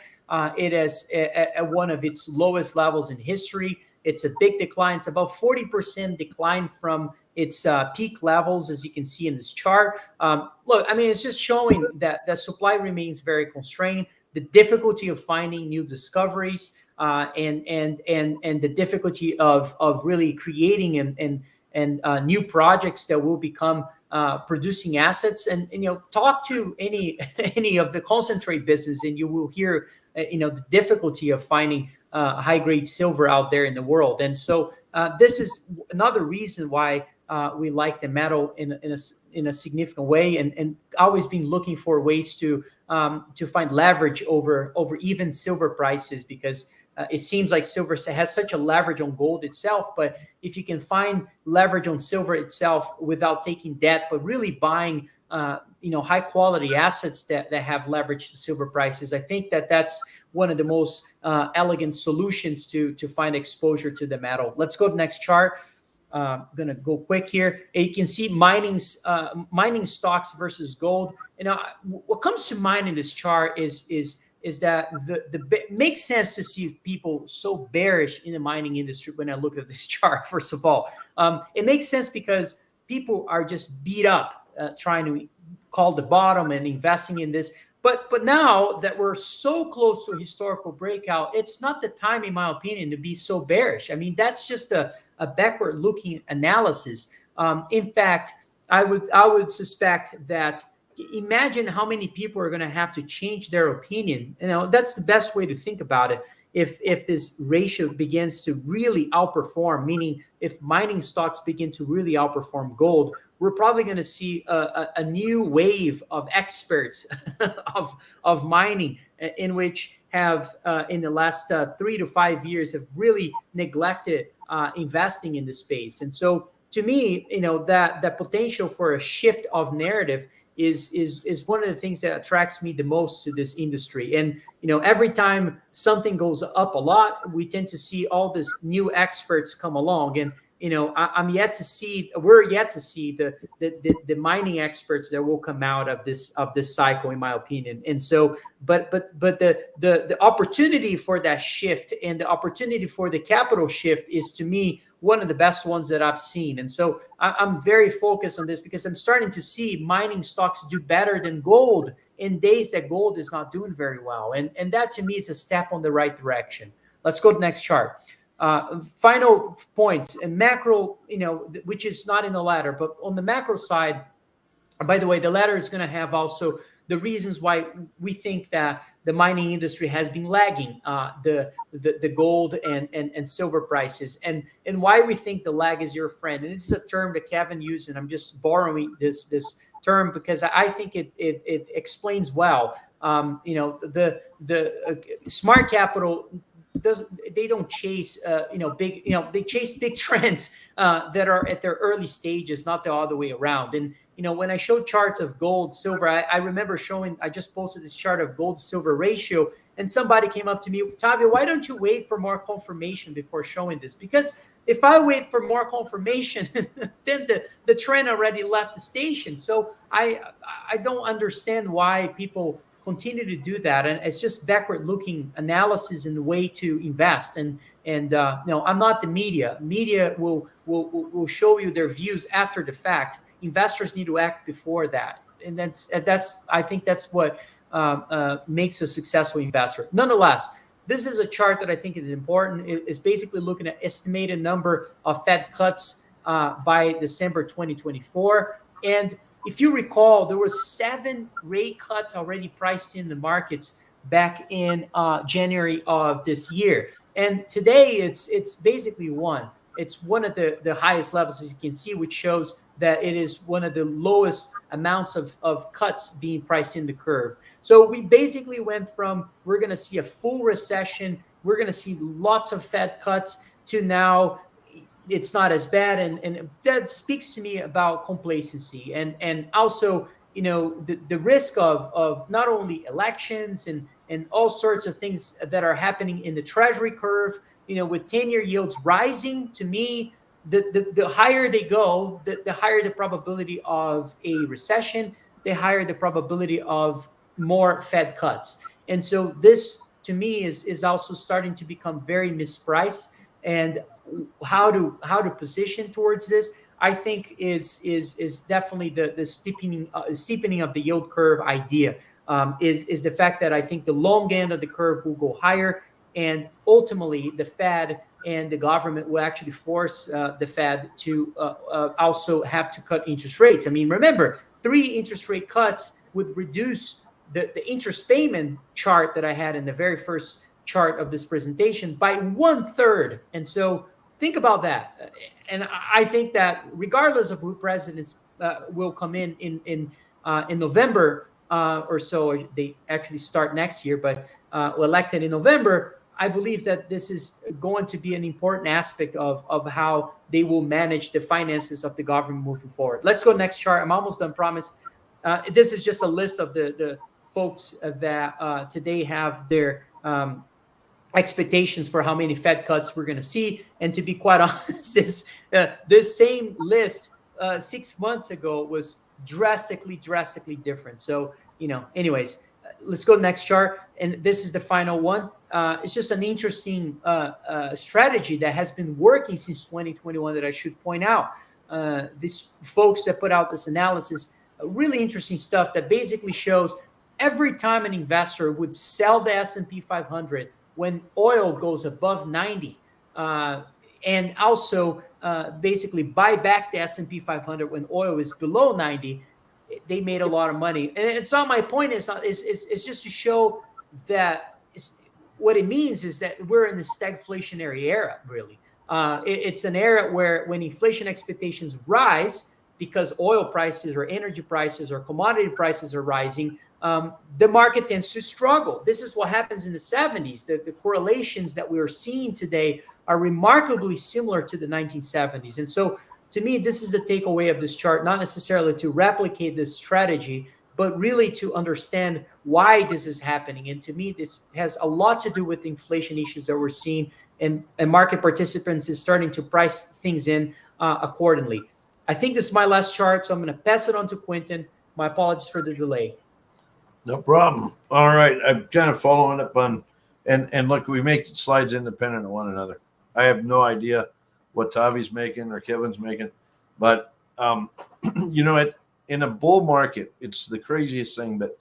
It is at one of its lowest levels in history. It's a big decline. It's about 40% decline from its peak levels, as you can see in this chart. Look, I mean, it's just showing that the supply remains very constrained, the difficulty of finding new discoveries, and the difficulty of really creating and new projects that will become producing assets. And talk to any of the concentrate business, and you will hear the difficulty of finding high grade silver out there in the world. And so this is another reason why we like the metal in a significant way, and always been looking for ways to find leverage over even silver prices, because it seems like silver has such a leverage on gold itself, but if you can find leverage on silver itself without taking debt, but really buying high quality assets that have leverage to silver prices, I think that's one of the most elegant solutions to find exposure to the metal. Let's go to the next chart. I'm gonna go quick here. You can see mining stocks versus gold. What comes to mind in this chart is that it makes sense to see people so bearish in the mining industry when I look at this chart. First of all, it makes sense because people are just beat up trying to call the bottom and investing in this. But now that we're so close to a historical breakout, it's not the time, in my opinion, to be so bearish. I mean, that's just a backward-looking analysis. In fact, I would suspect that, imagine how many people are going to have to change their opinion. That's the best way to think about it. If this ratio begins to really outperform, meaning if mining stocks begin to really outperform gold, we're probably going to see a new wave of experts of mining, in which have in the last 3 to 5 years have really neglected investing in the space. And so, to me, that potential for a shift of narrative is one of the things that attracts me the most to this industry. And every time something goes up a lot, we tend to see all these new experts come along. And we're yet to see the mining experts that will come out of this cycle, in my opinion. And so, but the opportunity for that shift and the opportunity for the capital shift is, to me, one of the best ones that I've seen. And so I'm very focused on this because I'm starting to see mining stocks do better than gold in days that gold is not doing very well. And that, to me, is a step on the right direction. Let's go to the next chart. Final points and macro, which is not in the ladder, but on the macro side, by the way, the ladder is going to have also the reasons why we think that the mining industry has been lagging the gold and silver prices, and why we think the lag is your friend. And this is a term that Kevin used, and I'm just borrowing this term because I think it explains well. The smart capital they don't chase big, they chase big trends that are at their early stages, not the other way around. And when I show charts of gold, silver, I remember I just posted this chart of gold silver ratio, and somebody came up to me, Tavio, why don't you wait for more confirmation before showing this? Because if I wait for more confirmation, then the trend already left the station. So I don't understand why people continue to do that, and it's just backward-looking analysis in the way to invest. And I'm not the media. Media will show you their views after the fact. Investors need to act before that, and that's I think that's what makes a successful investor. Nonetheless, this is a chart that I think is important. It's basically looking at estimated number of Fed cuts by December 2024, and if you recall, there were 7 rate cuts already priced in the markets back in January of this year. And today it's basically one. It's one of the highest levels, as you can see, which shows that it is one of the lowest amounts of cuts being priced in the curve. So we basically went from, we're going to see a full recession, we're going to see lots of Fed cuts, to now it's not as bad, and that speaks to me about complacency and also the risk of not only elections and all sorts of things that are happening in the treasury curve. With 10-year yields rising, to me, the higher they go, the higher the probability of a recession, the higher the probability of more Fed cuts. And so this, to me, is also starting to become very mispriced. And how to position towards this, I think, is definitely the steepening of the yield curve idea. Is the fact that I think the long end of the curve will go higher, and ultimately the Fed and the government will actually force the Fed to also have to cut interest rates. I mean, remember, 3 interest rate cuts would reduce the interest payment chart that I had in the very first chart of this presentation by 1/3. And so think about that. And I think that regardless of who presidents will come in November or so, or they actually start next year, but elected in November, I believe that this is going to be an important aspect of how they will manage the finances of the government moving forward. Let's go next chart. I'm almost done, promise. This is just a list of the folks that today have their expectations for how many Fed cuts we're going to see. And to be quite honest, this same list 6 months ago was drastically different. So, anyways, let's go to the next chart. And this is the final one. It's just an interesting strategy that has been working since 2021 that I should point out. These folks that put out this analysis, really interesting stuff that basically shows every time an investor would sell the S&P 500 when oil goes above 90, and also basically buy back the S&P 500 when oil is below 90, they made a lot of money. And it's not my point. It's just to show that what it means is that we're in the stagflationary era, really. It's an era where when inflation expectations rise because oil prices or energy prices or commodity prices are rising, the market tends to struggle. This is what happens in the 70s. The correlations that we are seeing today are remarkably similar to the 1970s. And so to me, this is the takeaway of this chart, not necessarily to replicate this strategy, but really to understand why this is happening. And to me, this has a lot to do with the inflation issues that we're seeing, and market participants is starting to price things in accordingly. I think this is my last chart, so I'm going to pass it on to Quentin. My apologies for the delay. No problem. All right. I'm kind of following up on, and look, we make slides independent of one another. I have no idea what Tavi's making or Kevin's making, but in a bull market, it's the craziest thing. But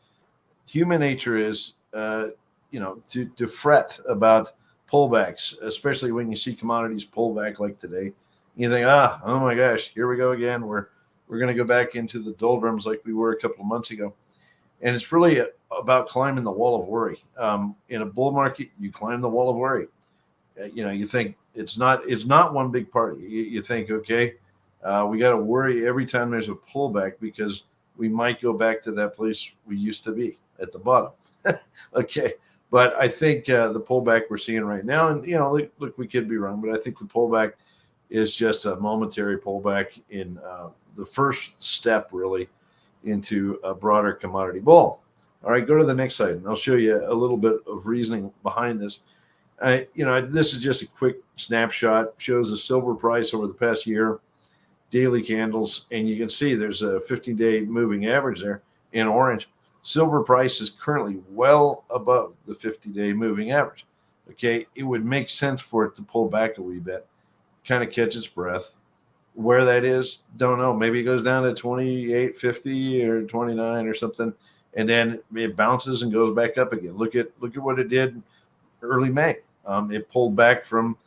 human nature is, to fret about pullbacks, especially when you see commodities pull back like today. You think, oh my gosh, here we go again. We're going to go back into the doldrums like we were a couple of months ago. And it's really about climbing the wall of worry. In a bull market, you climb the wall of worry. You think it's not one big party. You think, okay, we got to worry every time there's a pullback because we might go back to that place we used to be at the bottom. Okay, but I think the pullback we're seeing right now, and look, we could be wrong, but I think the pullback is just a momentary pullback in the first step, really, into a broader commodity bull. All right, go to the next slide, and I'll show you a little bit of reasoning behind this. This is just a quick snapshot, shows the silver price over the past year, daily candles, and you can see there's a 50-day moving average there in orange. Silver price is currently well above the 50-day moving average. Okay, it would make sense for it to pull back a wee bit, kind of catch its breath. Where that is, don't know. Maybe it goes down to 28.50 or 29 or something, and then it bounces and goes back up again. Look at what it did early May. It pulled back from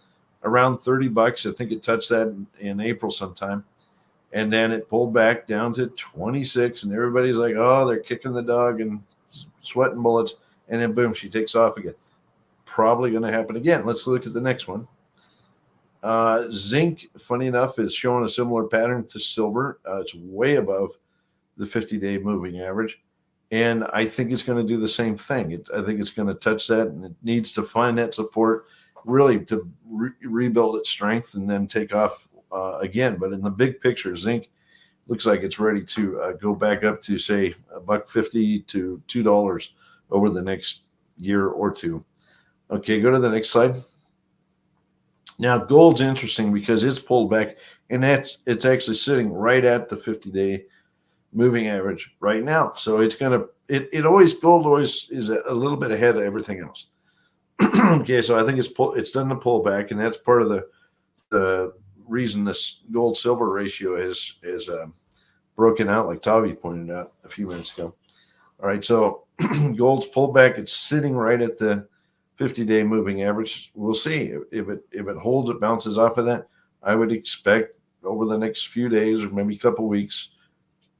around $30. I think it touched that in April sometime, and then it pulled back down to 26. And everybody's like, "Oh, they're kicking the dog and sweating bullets," and then boom, she takes off again. Probably going to happen again. Let's look at the next one. Zinc, funny enough, is showing a similar pattern to silver. It's way above the 50-day moving average. And I think it's going to do the same thing. I think it's going to touch that, and it needs to find that support really to rebuild its strength and then take off again. But in the big picture, zinc looks like it's ready to go back up to, say, $1.50 to $2 over the next year or two. Okay, go to the next slide. Now, gold's interesting because it's pulled back, and it's actually sitting right at the 50-day moving average right now. So it's gold always is a little bit ahead of everything else. Okay, so I think it's done the pullback, and that's part of the reason this gold silver ratio is broken out, like Tavi pointed out a few minutes ago. All right, so gold's pulled back. It's sitting right at the 50-day moving average. We'll see if it holds, it bounces off of that. I would expect over the next few days or maybe a couple weeks,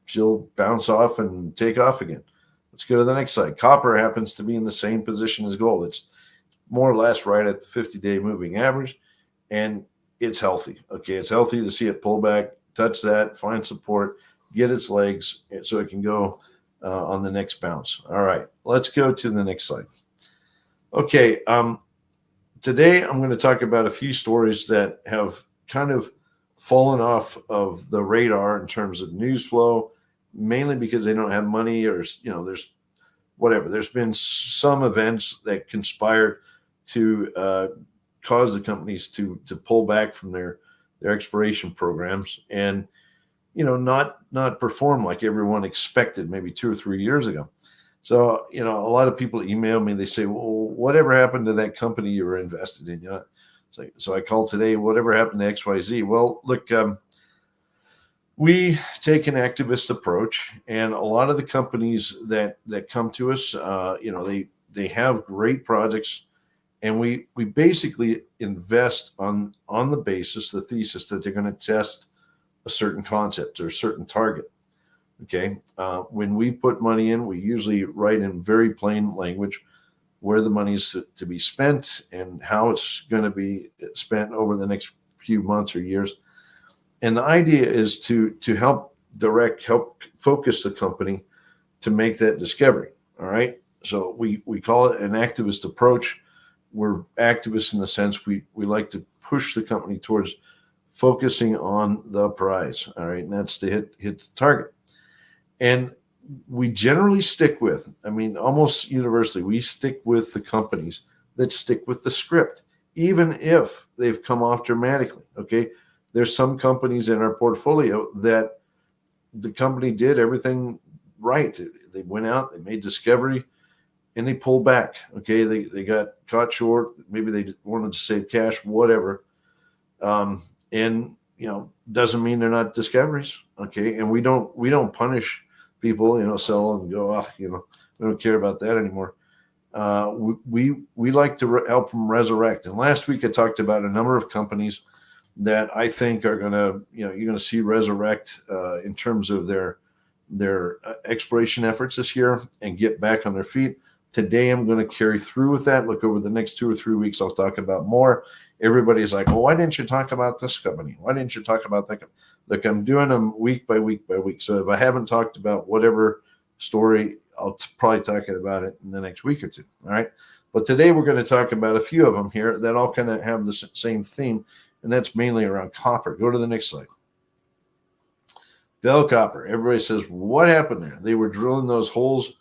she'll bounce off and take off again. Let's go to the next slide. Copper happens to be in the same position as gold. It's more or less right at the 50-day moving average, and it's healthy. Okay, it's healthy to see it pull back, touch that, find support, get its legs so it can go on the next bounce. All right, let's go to the next slide. Okay, today I'm going to talk about a few stories that have kind of fallen off of the radar in terms of news flow, mainly because they don't have money, or there's whatever. There's been some events that conspired to cause the companies to pull back from their exploration programs, and not perform like everyone expected maybe 2 or 3 years ago. So a lot of people email me. They say, "Well, whatever happened to that company you were invested in?" So I called today. Whatever happened to XYZ? Well, look, we take an activist approach, and a lot of the companies that come to us, they have great projects, and we basically invest on the basis, the thesis that they're going to test a certain concept or a certain target. Okay, when we put money in, we usually write in very plain language where the money is to be spent and how it's going to be spent over the next few months or years. And the idea is to help focus the company to make that discovery. All right. So we call it an activist approach. We're activists in the sense we like to push the company towards focusing on the prize. All right. And that's to hit the target. And we generally stick with, almost universally, we stick with the companies that stick with the script, even if they've come off dramatically. Okay. There's some companies in our portfolio that the company did everything right. They went out, they made discovery, and they pulled back. Okay. They got caught short. Maybe they wanted to save cash, whatever. And doesn't mean they're not discoveries. Okay. And we don't punish people, sell and go off, we don't care about that anymore. We like to help them resurrect. And last week I talked about a number of companies that I think are going to, you're going to see resurrect in terms of their exploration efforts this year and get back on their feet. Today, I'm going to carry through with that. Look, over the next 2 or 3 weeks, I'll talk about more. Everybody's like, well, why didn't you talk about this company? Why didn't you talk about that? Look, I'm doing them week by week by week. So if I haven't talked about whatever story, I'll probably talk about it in the next week or two. All right. But today we're going to talk about a few of them here that all kind of have the same theme, and that's mainly around copper. Go to the next slide. Bell Copper. Everybody says, what happened there? They were drilling those holes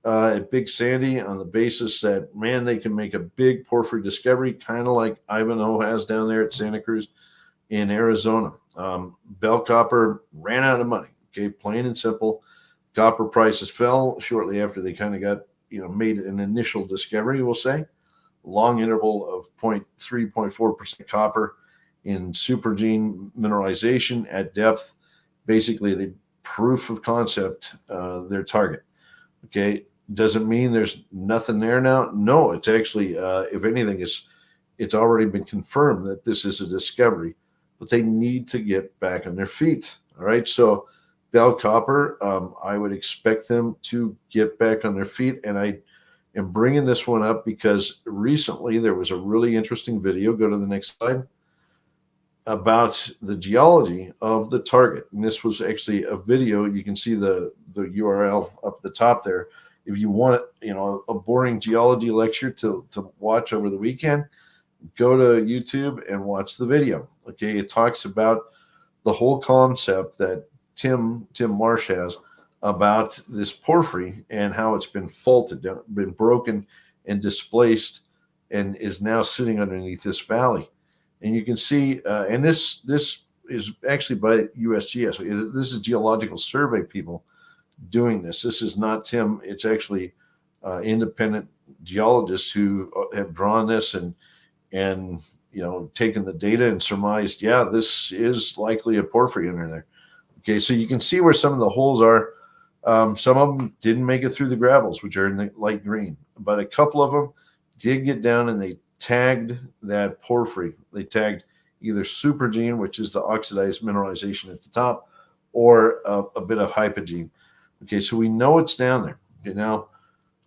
at Big Sandy on the basis that, man, they can make a big porphyry discovery, kind of like Ivanhoe has down there at Santa Cruz in Arizona. Bell Copper ran out of money. Okay, plain and simple. Copper prices fell shortly after they kind of got, made an initial discovery, we'll say. Long interval of 0.3, 0.4% copper in supergene mineralization at depth. Basically, the proof of concept, their target. Okay, doesn't mean there's nothing there now. No, it's actually, if anything, it's already been confirmed that this is a discovery, but they need to get back on their feet. All right, so Bell Copper, I would expect them to get back on their feet, and I am bringing this one up because recently there was a really interesting video. Go to the next slide. About the geology of the target. And this was actually a video. You can see the URL up at the top there. If you want, a boring geology lecture to watch over the weekend, go to YouTube and watch the video. Okay, it talks about the whole concept that Tim Marsh has about this porphyry and how it's been faulted, been broken and displaced, and is now sitting underneath this valley. And you can see, and this is actually by USGS. This is Geological Survey people doing this. This is not Tim. It's actually independent geologists who have drawn this and taken the data and surmised, yeah, this is likely a porphyry under there. Okay, so you can see where some of the holes are. Some of them didn't make it through the gravels, which are in the light green, but a couple of them did get down and they tagged that porphyry. They tagged either supergene, which is the oxidized mineralization at the top, or a bit of hypogene. Okay, so we know it's down there. Okay, now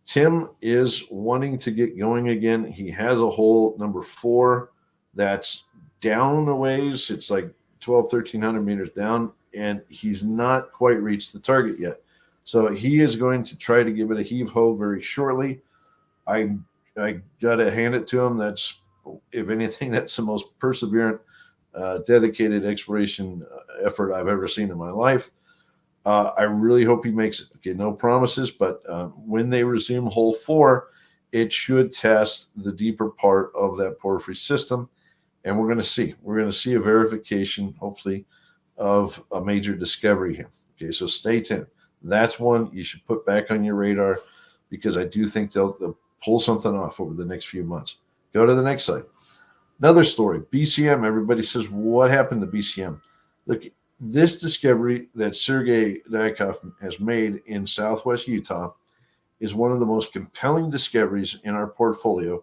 Tim is wanting to get going again. He has a hole number 4 that's down a ways. It's like 1,300 meters down, and he's not quite reached the target yet. So he is going to try to give it a heave ho very shortly. I got to hand it to him. That's if anything, that's the most perseverant, dedicated exploration effort I've ever seen in my life. I really hope he makes it. Okay, no promises, but when they resume hole 4, it should test the deeper part of that porphyry system, and we're going to see. We're going to see a verification, hopefully, of a major discovery here. Okay, so stay tuned. That's one you should put back on your radar, because I do think they'll pull something off over the next few months. Go to the next slide. Another story, BCM. Everybody says, what happened to BCM? Look, this discovery that Sergei Dyatlov has made in southwest Utah is one of the most compelling discoveries in our portfolio,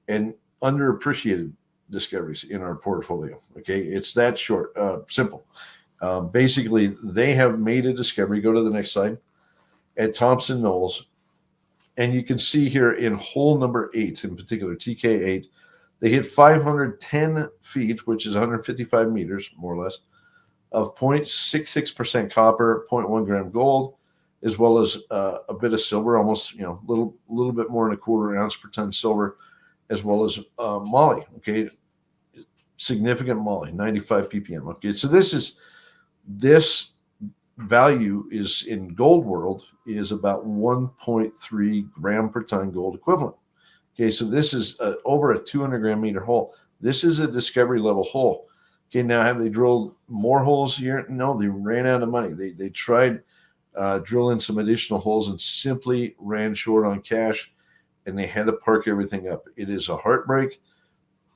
and underappreciated discoveries in our portfolio. Okay, it's that simple. Basically, they have made a discovery. Go to the next slide. At Thompson Knolls, and you can see here in hole number 8 in particular, TK8, they hit 510 feet, which is 155 meters, more or less, of 0.66% copper, 0.1 gram gold, as well as a bit of silver, almost, little bit more than a quarter ounce per ton silver, as well as moly. Okay, significant moly, 95 ppm. Okay, so this value is in gold world is about 1.3 gram per ton gold equivalent. Okay, so this is over a 200 gram meter hole. This is a discovery level hole. Okay, now have they drilled more holes here? No, they ran out of money. They tried drilling some additional holes and simply ran short on cash, and they had to park everything up. It is a heartbreak,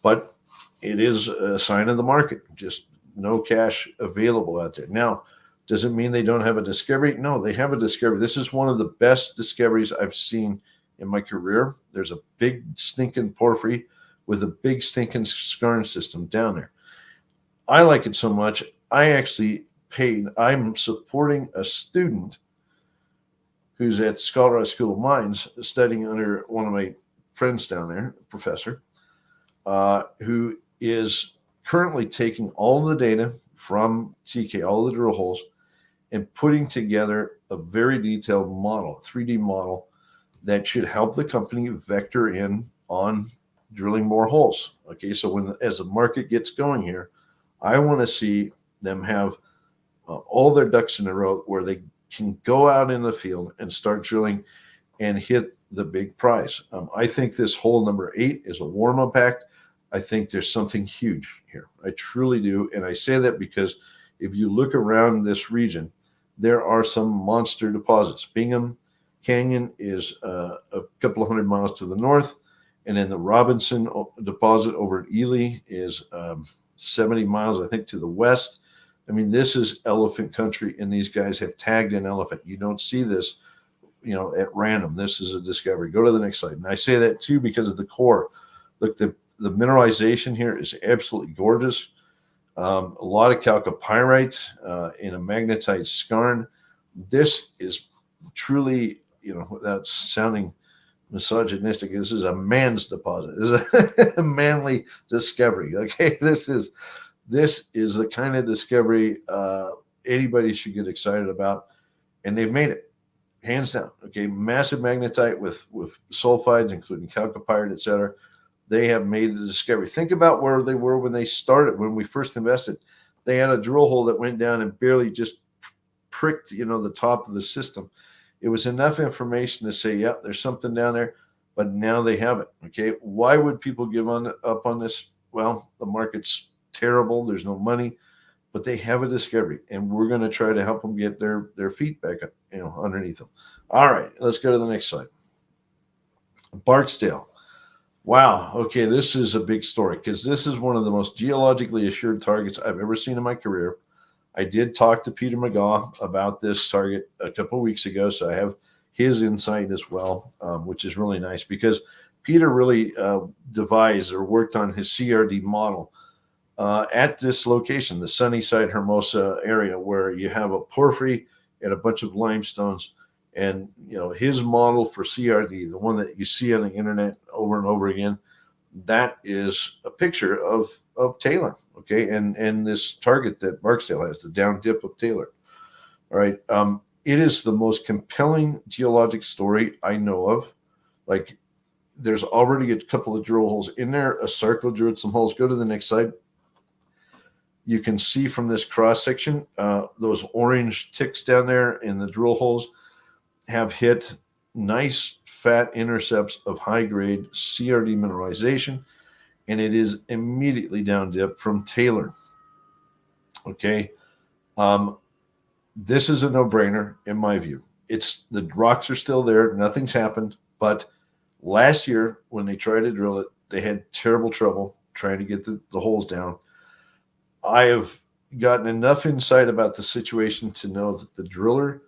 but it is a sign of the market. Just no cash available out there. Now, does it mean they don't have a discovery? No, they have a discovery. This is one of the best discoveries I've seen in my career. There's a big stinking porphyry with a big stinking skarn system down there. I like it so much, I'm supporting a student who's at Colorado School of Mines studying under one of my friends down there, a professor, who is currently taking all of the data from TK, all the drill holes, and putting together a very detailed model, 3D model, that should help the company vector in on drilling more holes. Okay, so as the market gets going here, I want to see them have all their ducks in a row where they can go out in the field and start drilling and hit the big prize. I think this hole number 8 is a warm-up act. I think there's something huge here. I truly do. And I say that because if you look around this region, there are some monster deposits. Bingham Canyon is a couple of hundred miles to the north. And then the Robinson deposit over at Ely is 70 miles, I think, to the west. I mean, this is elephant country, and these guys have tagged an elephant. You don't see this, at random. This is a discovery. Go to the next slide. And I say that too because of the core. Look, the mineralization here is absolutely gorgeous. A lot of chalcopyrite in a magnetite skarn. This is truly, without sounding misogynistic, this is a man's deposit. This is a manly discovery. Okay, this is the kind of discovery anybody should get excited about, and they've made it hands down. Okay, massive magnetite with sulfides, including chalcopyrite, etc. They have made the discovery. Think about where they were when they started, when we first invested. They had a drill hole that went down and barely just pricked, the top of the system. It was enough information to say, yep, there's something down there, but now they have it. Okay, why would people give up on this? Well, the market's terrible. There's no money, but they have a discovery, and we're going to try to help them get their feet back up, underneath them. All right, let's go to the next slide. Barksdale. Wow. Okay, this is a big story because this is one of the most geologically assured targets I've ever seen in my career. I did talk to Peter McGaw about this target a couple of weeks ago, so I have his insight as well, which is really nice because Peter really devised or worked on his CRD model at this location, the Sunnyside Hermosa area, where you have a porphyry and a bunch of limestones. And, his model for CRD, the one that you see on the internet over and over again, that is a picture of Taylor, okay? And this target that Barksdale has, the down dip of Taylor. All right. It is the most compelling geologic story I know of. Like, there's already a couple of drill holes in there. A circle drilled some holes. Go to the next slide. You can see from this cross section, those orange ticks down there in the drill holes have hit nice fat intercepts of high grade CRD mineralization, and it is immediately down dip from Taylor. Okay. This is a no-brainer in my view. The rocks are still there. Nothing's happened. But last year, when they tried to drill it, they had terrible trouble trying to get the holes down. I have gotten enough insight about the situation to know that the driller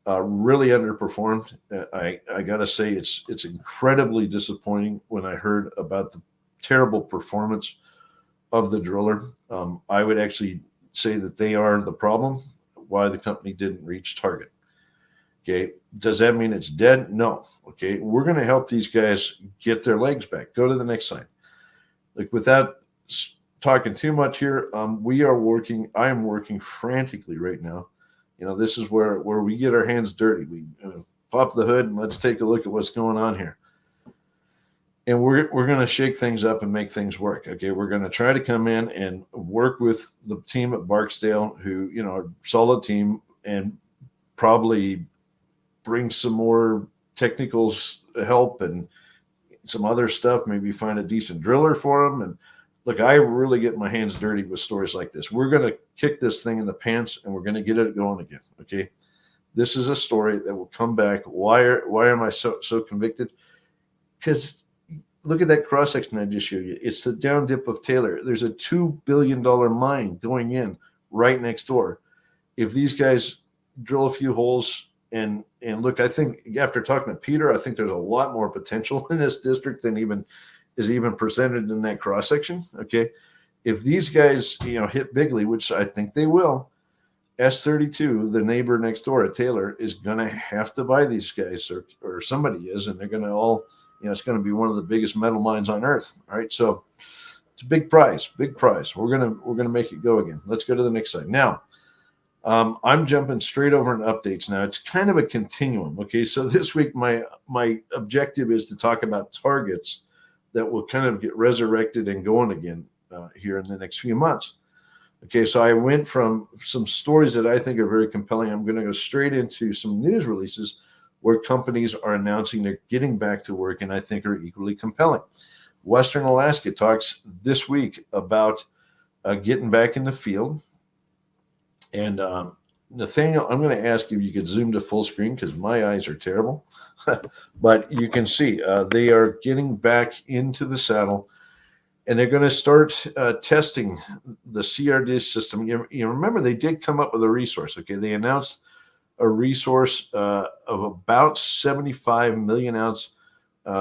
really underperformed. I got to say it's incredibly disappointing when I heard about the terrible performance of the driller. I would actually say that they are the problem, why the company didn't reach target. Okay. Does that mean it's dead? No. Okay. We're going to help these guys get their legs back. Go to the next slide. Like, without talking too much here, I am working frantically right now. This is where we get our hands dirty. We pop the hood and let's take a look at what's going on here. And we're going to shake things up and make things work. Okay, we're going to try to come in and work with the team at Barksdale, who a solid team, and probably bring some more technical help and some other stuff. Maybe find a decent driller for them. And look, I really get my hands dirty with stories like this. We're going to kick this thing in the pants and we're going to get it going again. Okay, this is a story that will come back. Why am I so convicted? Because look at that cross section I just showed you. It's the down dip of Taylor. There's a $2 billion mine going in right next door. If these guys drill a few holes and look, I think after talking to Peter, I think there's a lot more potential in this district than is even presented in that cross section. Okay, if these guys hit bigly, which I think they will, S32, the neighbor next door at Taylor, is going to have to buy these guys, or somebody is, and they're going to all. It's going to be one of the biggest metal mines on earth. All right. So it's a big prize. We're going to make it go again. Let's go to the next slide. Now, I'm jumping straight over in updates now. It's kind of a continuum. Okay. So this week, my objective is to talk about targets that will kind of get resurrected and going again here in the next few months. Okay. So I went from some stories that I think are very compelling. I'm going to go straight into some news releases where companies are announcing they're getting back to work and I think are equally compelling. Western Alaska talks this week about getting back in the field. And Nathaniel, I'm going to ask if you could zoom to full screen because my eyes are terrible. But you can see they are getting back into the saddle and they're going to start testing the CRD system. You remember they did come up with a resource. Okay, they announced a resource of about 75 million ounce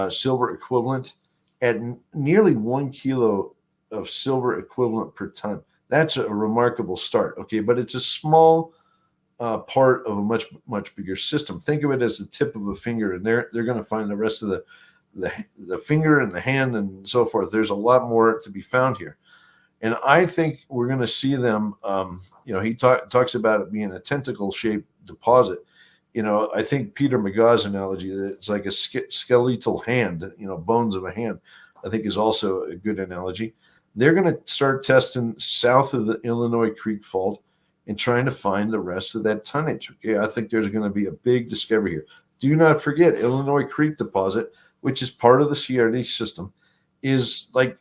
silver equivalent at nearly 1 kilo of silver equivalent per ton. That's a remarkable start. Okay, but it's a small part of a much bigger system. Think of it as the tip of a finger, and they're going to find the rest of the finger and the hand and so forth. There's a lot more to be found here. And I think we're going to see them, he talks about it being a tentacle-shaped deposit. I think Peter McGaw's analogy that it's like a skeletal hand, bones of a hand, I think is also a good analogy. They're going to start testing south of the Illinois Creek Fault and trying to find the rest of that tonnage. Okay, I think there's going to be a big discovery here. Do not forget, Illinois Creek deposit, which is part of the CRD system, is like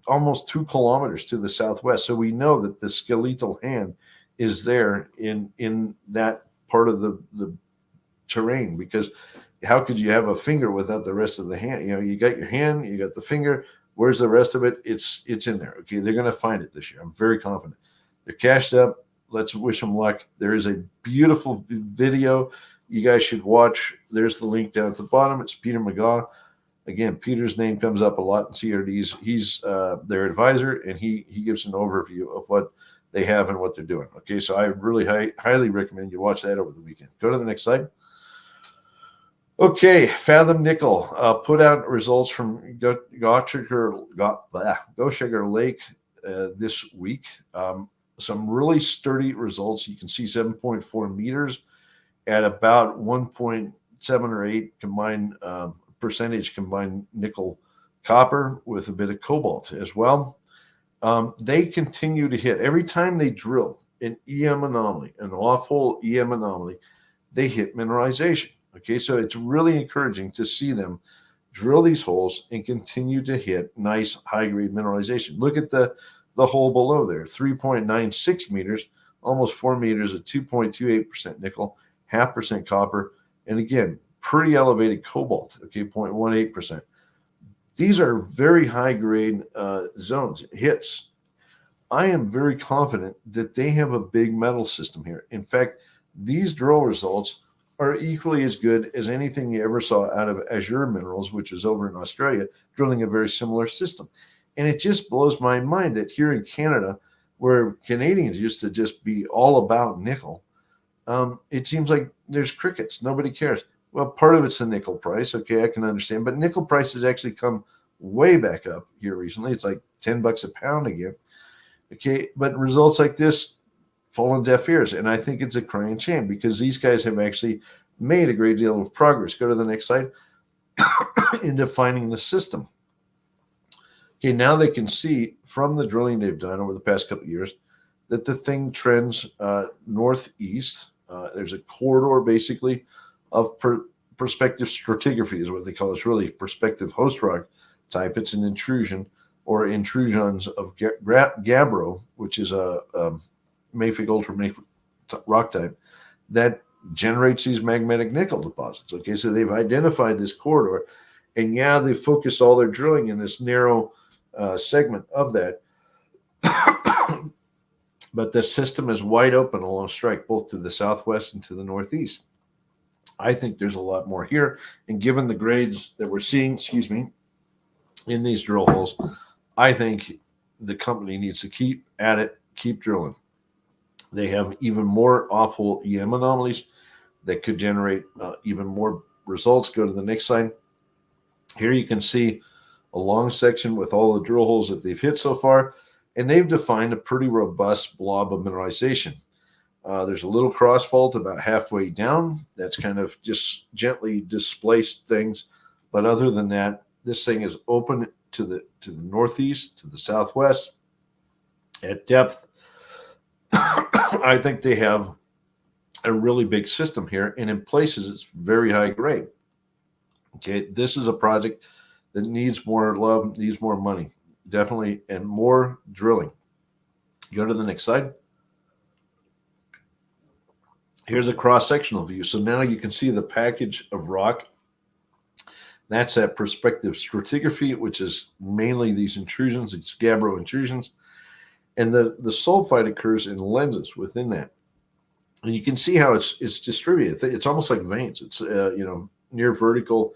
almost 2 kilometers to the southwest. So we know that the skeletal hand is there in that part of the terrain, because how could you have a finger without the rest of the hand? You got your hand, you got the finger. Where's the rest of it? It's in there. Okay, they're going to find it this year. I'm very confident. They're cashed up. Let's wish them luck. There is a beautiful video you guys should watch. There's the link down at the bottom. It's Peter McGaw. Again, Peter's name comes up a lot in CRDs. He's their advisor, and he gives an overview of what they have and what they're doing. Okay, so I really highly recommend you watch that over the weekend. Go to the next slide. Okay, Fathom Nickel put out results from Goshager Lake this week. Some really sturdy results. You can see 7.4 meters at about 1.7 or 8 combined percentage combined nickel copper with a bit of cobalt as well. They continue to hit every time they drill an EM anomaly, an off-hole EM anomaly, they hit mineralization. Okay, so it's really encouraging to see them drill these holes and continue to hit nice high-grade mineralization. Look at the hole below there, 3.96 meters, almost 4 meters at 2.28% nickel, 0.5% copper, and again, pretty elevated cobalt, okay, 0.18%. These are very high-grade zones, hits. I am very confident that they have a big metal system here. In fact, these drill results are equally as good as anything you ever saw out of Azure Minerals, which is over in Australia, drilling a very similar system. And it just blows my mind that here in Canada, where Canadians used to just be all about nickel, it seems like there's crickets. Nobody cares. Well, part of it's the nickel price. Okay, I can understand. But nickel price has actually come way back up here recently. It's like $10 a pound again. Okay, but results like this fall on deaf ears. And I think it's a crying shame because these guys have actually made a great deal of progress. Go to the next slide. In defining the system. Okay, now they can see from the drilling they've done over the past couple of years that the thing trends northeast. There's a corridor basically of prospective stratigraphy is what they call it. It's really prospective host rock type. It's an intrusion or intrusions of gabbro, which is a mafic ultramafic rock type that generates these magmatic nickel deposits. Okay, so they've identified this corridor, and yeah, they focus all their drilling in this narrow segment of that. But the system is wide open along strike, both to the southwest and to the northeast. I think there's a lot more here, and given the grades that we're seeing, in these drill holes, I think the company needs to keep at it, keep drilling. They have even more off-hole EM anomalies that could generate even more results. Go to the next slide. Here you can see a long section with all the drill holes that they've hit so far, and they've defined a pretty robust blob of mineralization. There's a little cross fault about halfway down that's kind of just gently displaced things, but other than that, this thing is open to the northeast, to the southwest, at depth. I think they have a really big system here, and in places it's very high grade. Okay, this is a project that needs more love, needs more money, definitely, and more drilling. Go to the next slide. Here's a cross-sectional view. So now you can see the package of rock. That's that prospective stratigraphy, which is mainly these intrusions, these gabbro intrusions. And the sulfide occurs in lenses within that. And you can see how it's distributed. It's almost like veins. It's, near vertical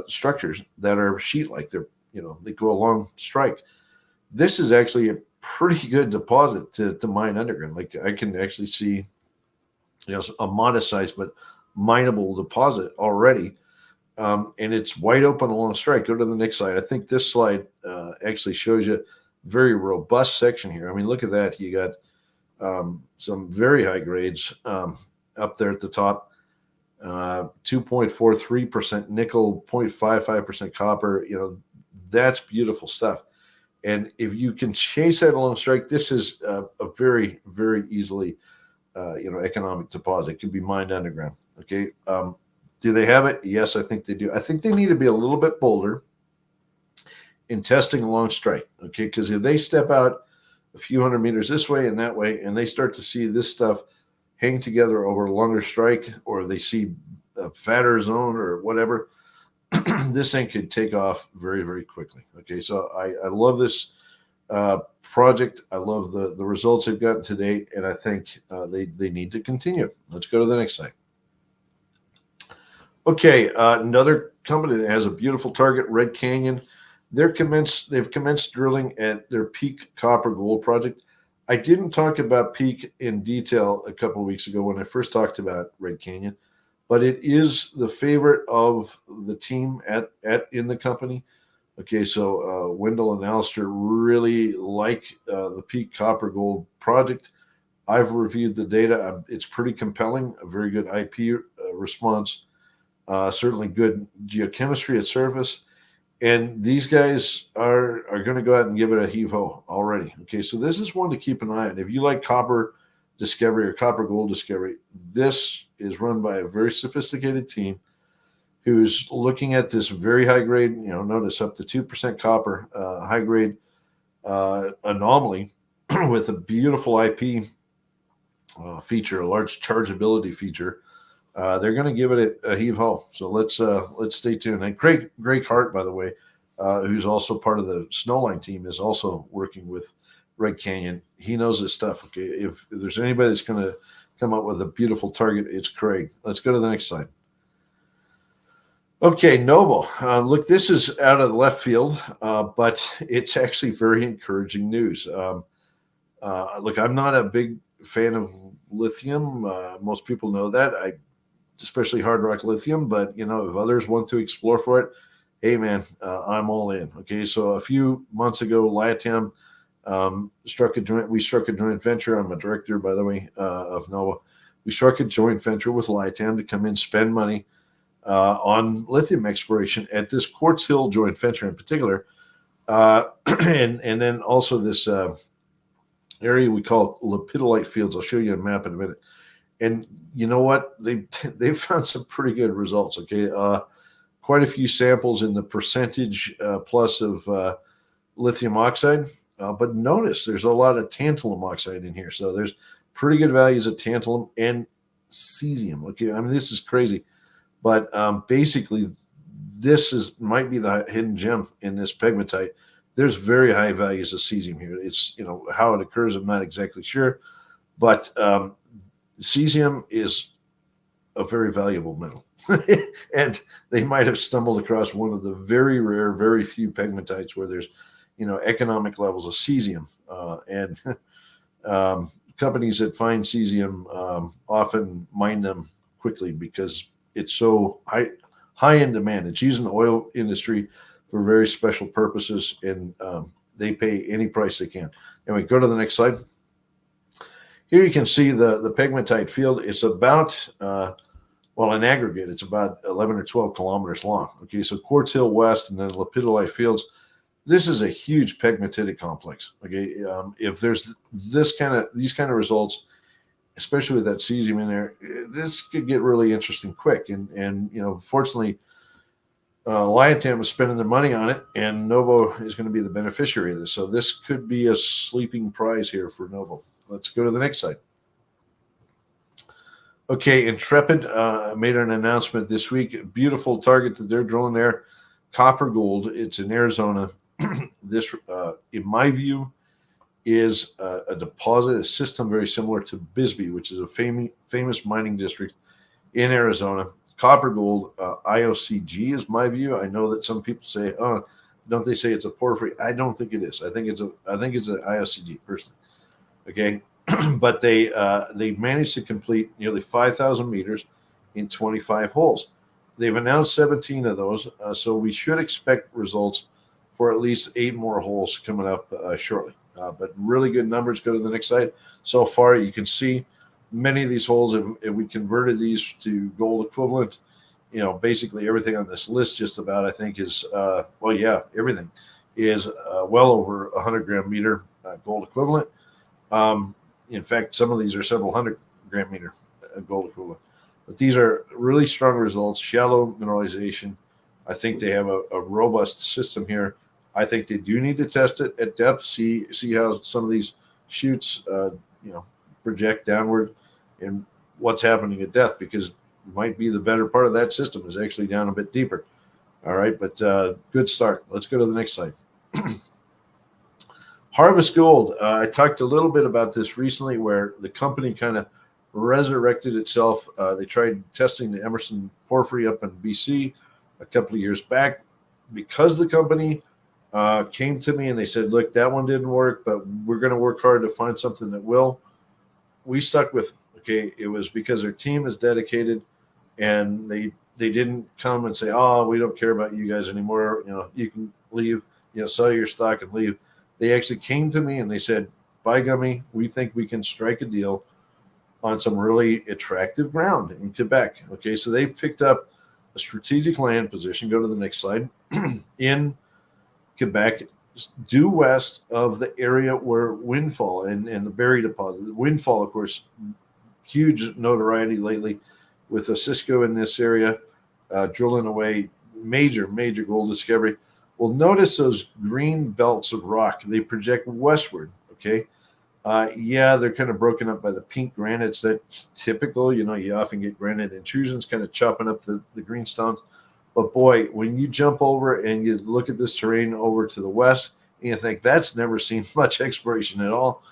structures that are sheet-like. They go along strike. This is actually a pretty good deposit to mine underground. Like I can actually see, a modest size but mineable deposit already, and it's wide open along strike. Go to the next slide. I think this slide actually shows you a very robust section here. I mean, look at that. You got some very high grades up there at the top. 2.43% nickel, 0.55% copper. That's beautiful stuff. And if you can chase that along strike, this is a very, very easily, economic deposit. It can be mined underground. Okay. Do they have it? Yes, I think they do. I think they need to be a little bit bolder in testing along strike. Okay. Because if they step out a few hundred meters this way and that way, and they start to see this stuff hang together over a longer strike, or they see a fatter zone or whatever, this thing could take off very, very quickly. Okay, so I love this project. I love the results they've gotten to date, and I think they need to continue. Let's go to the next slide. Okay, another company that has a beautiful target, Red Canyon. They've commenced drilling at their Peak Copper Gold project. I didn't talk about Peak in detail a couple of weeks ago when I first talked about Red Canyon, but it is the favorite of the team in the company. Okay, so Wendell and Alistair really like the Peak Copper Gold project. I've reviewed the data. It's pretty compelling, a very good IP response. certainly good geochemistry at surface. And these guys are going to go out and give it a heave-ho already. Okay, so this is one to keep an eye on. If you like copper discovery or copper gold discovery, this is run by a very sophisticated team who's looking at this very high grade, notice up to 2% copper, high grade anomaly with a beautiful IP feature, a large chargeability feature. They're going to give it a heave ho. So let's stay tuned. And Greg Hart, by the way, who's also part of the Snowline team, is also working with Red Canyon. He knows his stuff. Okay, if there's anybody that's going to come up with a beautiful target, it's Craig. Let's go to the next slide. Okay, Novo. Look, this is out of the left field, but it's actually very encouraging news. Look, I'm not a big fan of lithium. Most people know that. Especially hard rock lithium, but if others want to explore for it, hey man, I'm all in. Okay, so a few months ago, Liatam struck a joint venture. I'm a director, by the way, of Nova. We struck a joint venture with Liatam to come in, spend money on lithium exploration at this Quartz Hill joint venture in particular, and then also this area we call lepidolite fields. I'll show you a map in a minute. And you know what? They've found some pretty good results. Okay, quite a few samples in the percentage plus of lithium oxide. But notice there's a lot of tantalum oxide in here. So there's pretty good values of tantalum and cesium. Okay, I mean this is crazy, but basically this might be the hidden gem in this pegmatite. There's very high values of cesium here. It's how it occurs, I'm not exactly sure, but cesium is a very valuable metal. And they might have stumbled across one of the very rare, very few pegmatites where there's, economic levels of cesium. And companies that find cesium often mine them quickly because it's so high in demand. It's used in the oil industry for very special purposes, and they pay any price they can. Anyway, go to the next slide. Here you can see the pegmatite field. It's about, in aggregate, it's about 11 or 12 kilometers long. Okay, so Quartz Hill West and then lepidolite fields. This is a huge pegmatitic complex. Okay, if there's these kind of results, especially with that cesium in there, this could get really interesting quick. And fortunately, Liatam is spending their money on it, and Novo is going to be the beneficiary of this. So this could be a sleeping prize here for Novo. Let's go to the next slide. Okay, Intrepid made an announcement this week. A beautiful target that they're drilling there, copper gold. It's in Arizona. This, in my view, is a deposit, a system very similar to Bisbee, which is a famous mining district in Arizona. Copper gold, IOCG is my view. I know that some people say, "Oh, don't they say it's a porphyry?" I don't think it is. I think it's an IOCG personally. Okay, but they managed to complete nearly 5,000 meters in 25 holes. They've announced 17 of those, so we should expect results for at least 8 more holes coming up shortly. But really good numbers. Go to the next slide. So far, you can see many of these holes, if we converted these to gold equivalent, basically everything on this list just about, I think, is, everything is well over 100 gram meter gold equivalent. In fact, some of these are several 100 gram meter gold equivalent. But these are really strong results, shallow mineralization. I think they have a robust system here. I think they do need to test it at depth, see how some of these chutes, project downward and what's happening at depth, because it might be the better part of that system is actually down a bit deeper. All right, but good start. Let's go to the next slide. Harvest Gold. I talked a little bit about this recently where the company kind of resurrected itself. They tried testing the Emerson porphyry up in BC a couple of years back. Because the company came to me and they said, look, that one didn't work, but we're going to work hard to find something that will. We stuck with, okay, it was because their team is dedicated and they didn't come and say, oh, we don't care about you guys anymore. You can leave, sell your stock and leave. They actually came to me and they said, by gummy, we think we can strike a deal on some really attractive ground in Quebec. Okay, so they picked up a strategic land position. Go to the next slide. In Quebec, due west of the area where Windfall and the Berry deposit. Windfall, of course, huge notoriety lately with Cisco in this area, drilling away major gold discovery. Well, notice those green belts of rock. They project westward, okay? Yeah, they're kind of broken up by the pink granites. That's typical. You know, you often get granite intrusions kind of chopping up the greenstones. But boy, when you jump over and you look at this terrain over to the west, and you think that's never seen much exploration at all,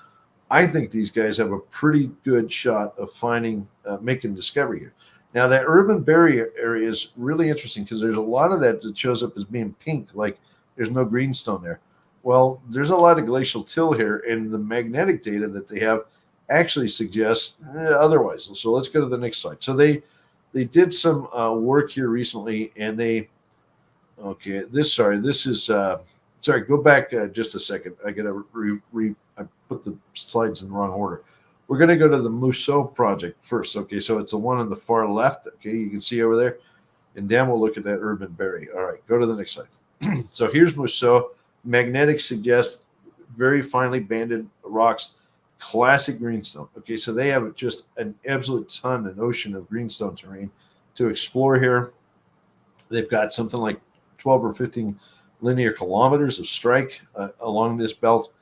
I think these guys have a pretty good shot of finding, making discovery here. Now, that urban barrier area is really interesting because there's a lot of that shows up as being pink, like there's no greenstone there. Well, there's a lot of glacial till here, and the magnetic data that they have actually suggests otherwise. So let's go to the next slide. So they did some work here recently, and this is go back just a second. I gotta I put the slides in the wrong order. We're going to go to the Mousseau project first. Okay, so it's the one on the far left. Okay, you can see over there. And then we'll look at that urban berry. All right, go to the next slide. So here's Mousseau. Magnetic suggests very finely banded rocks, classic greenstone. Okay, so they have just an absolute ton, an ocean of greenstone terrain to explore here. They've got something like 12 or 15 linear kilometers of strike along this belt.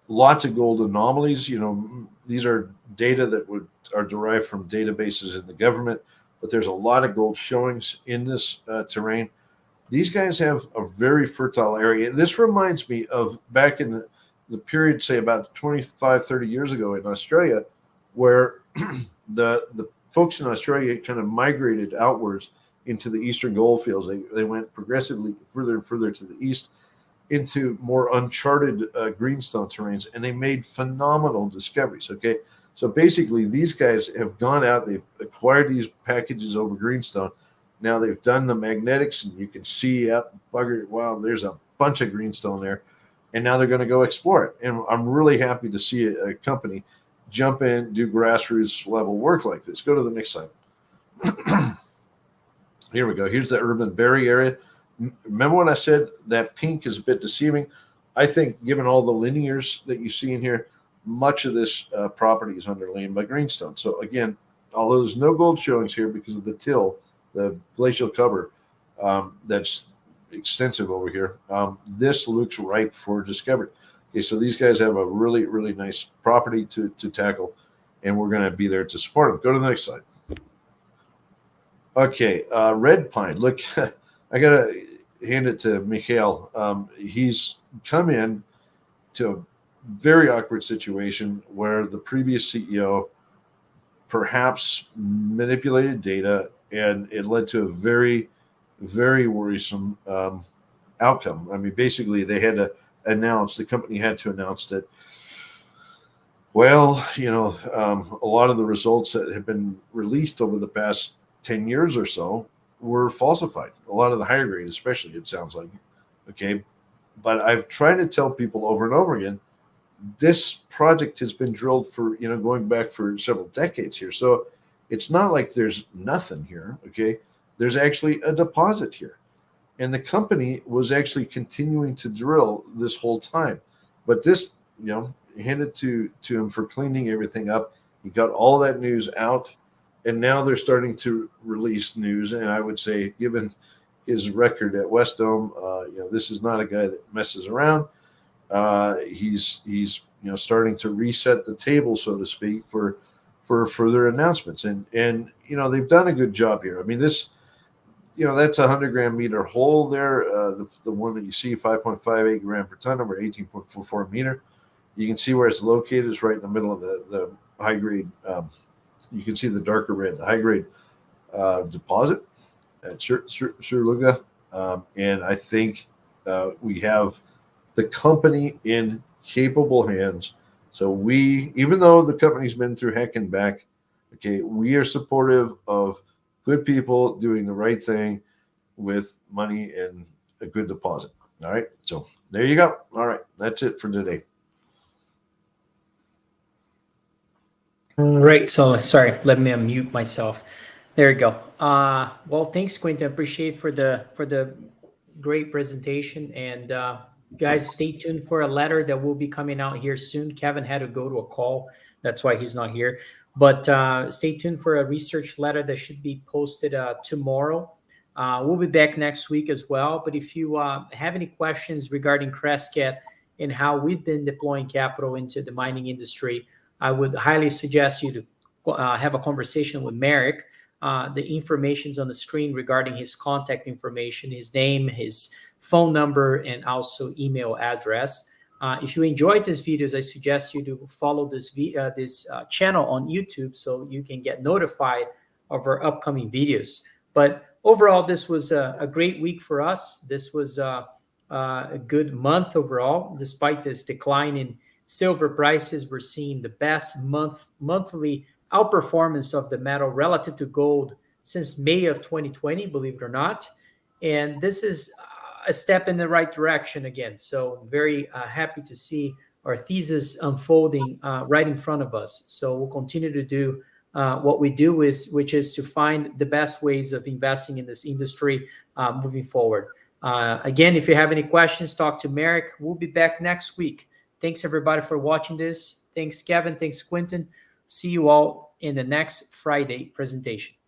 Lots of gold anomalies. You know, these are data that are derived from databases in the government, but there's a lot of gold showings in this terrain. These guys have a very fertile area. This reminds me of back in the period, say about 25, 30 years ago in Australia, where the folks in Australia kind of migrated outwards into the eastern gold fields. They went progressively further and further to the east into more uncharted greenstone terrains, and they made phenomenal discoveries. Okay, so basically these guys have gone out, they've acquired these packages over greenstone. Now they've done the magnetics, and you can see wow, there's a bunch of greenstone there, and now they're going to go explore it. And I'm really happy to see a company jump in, do grassroots level work like this. Go to the next slide. Here we go. Here's the urban berry area. Remember when I said that pink is a bit deceiving? I think given all the linears that you see in here, much of this property is underlain by greenstone. So again, although there's no gold showings here because of the till, the glacial cover that's extensive over here, this looks ripe for discovery. Okay, so these guys have a really, really nice property to tackle, and we're going to be there to support them. Go to the next slide. Okay, red pine. Look, I got to hand it to Mikhail. He's come in to a very awkward situation where the previous CEO perhaps manipulated data, and it led to a very, very worrisome outcome. I mean, basically, they had to announce, the company had to announce that, well, a lot of the results that have been released over the past 10 years or so were falsified. A lot of the higher grade, especially, it sounds like. Okay. But I've tried to tell people over and over again, this project has been drilled for, going back for several decades here. So it's not like there's nothing here. Okay. There's actually a deposit here. And the company was actually continuing to drill this whole time. But this, handed to him for cleaning everything up. He got all that news out. And now they're starting to release news. And I would say, given his record at West Dome, this is not a guy that messes around. He's starting to reset the table, so to speak, for further announcements. And they've done a good job here. I mean, this, that's a 100 gram meter hole there. The one that you see, 5.58 gram per ton over 18.44 meter. You can see where it's located. It's right in the middle of the high grade. You can see the darker red, the high grade deposit at Surluga. And I think we have the company in capable hands. So even though the company's been through heck and back, okay, we are supportive of good people doing the right thing with money and a good deposit. All right. So there you go. All right. That's it for today. Right. So sorry, let me unmute myself. There you go. Well, thanks, Quentin. Appreciate for the great presentation. And guys, stay tuned for a letter that will be coming out here soon. Kevin had to go to a call, that's why he's not here. But stay tuned for a research letter that should be posted tomorrow. We'll be back next week as well. But if you have any questions regarding Crescat and how we've been deploying capital into the mining industry, I would highly suggest you to have a conversation with Merrick. The information's on the screen regarding his contact information, his name, his phone number, and also email address. If you enjoyed these videos, I suggest you to follow this channel on YouTube so you can get notified of our upcoming videos. But overall, this was a great week for us. This was a good month overall, despite this decline in silver prices. We're seeing the best monthly outperformance of the metal relative to gold since May of 2020, believe it or not. And this is a step in the right direction again. So very happy to see our thesis unfolding right in front of us. So we'll continue to do what we do, which is to find the best ways of investing in this industry moving forward. Again, if you have any questions, talk to Merrick. We'll be back next week. Thanks everybody for watching this. Thanks, Kevin. Thanks, Quentin. See you all in the next Friday presentation.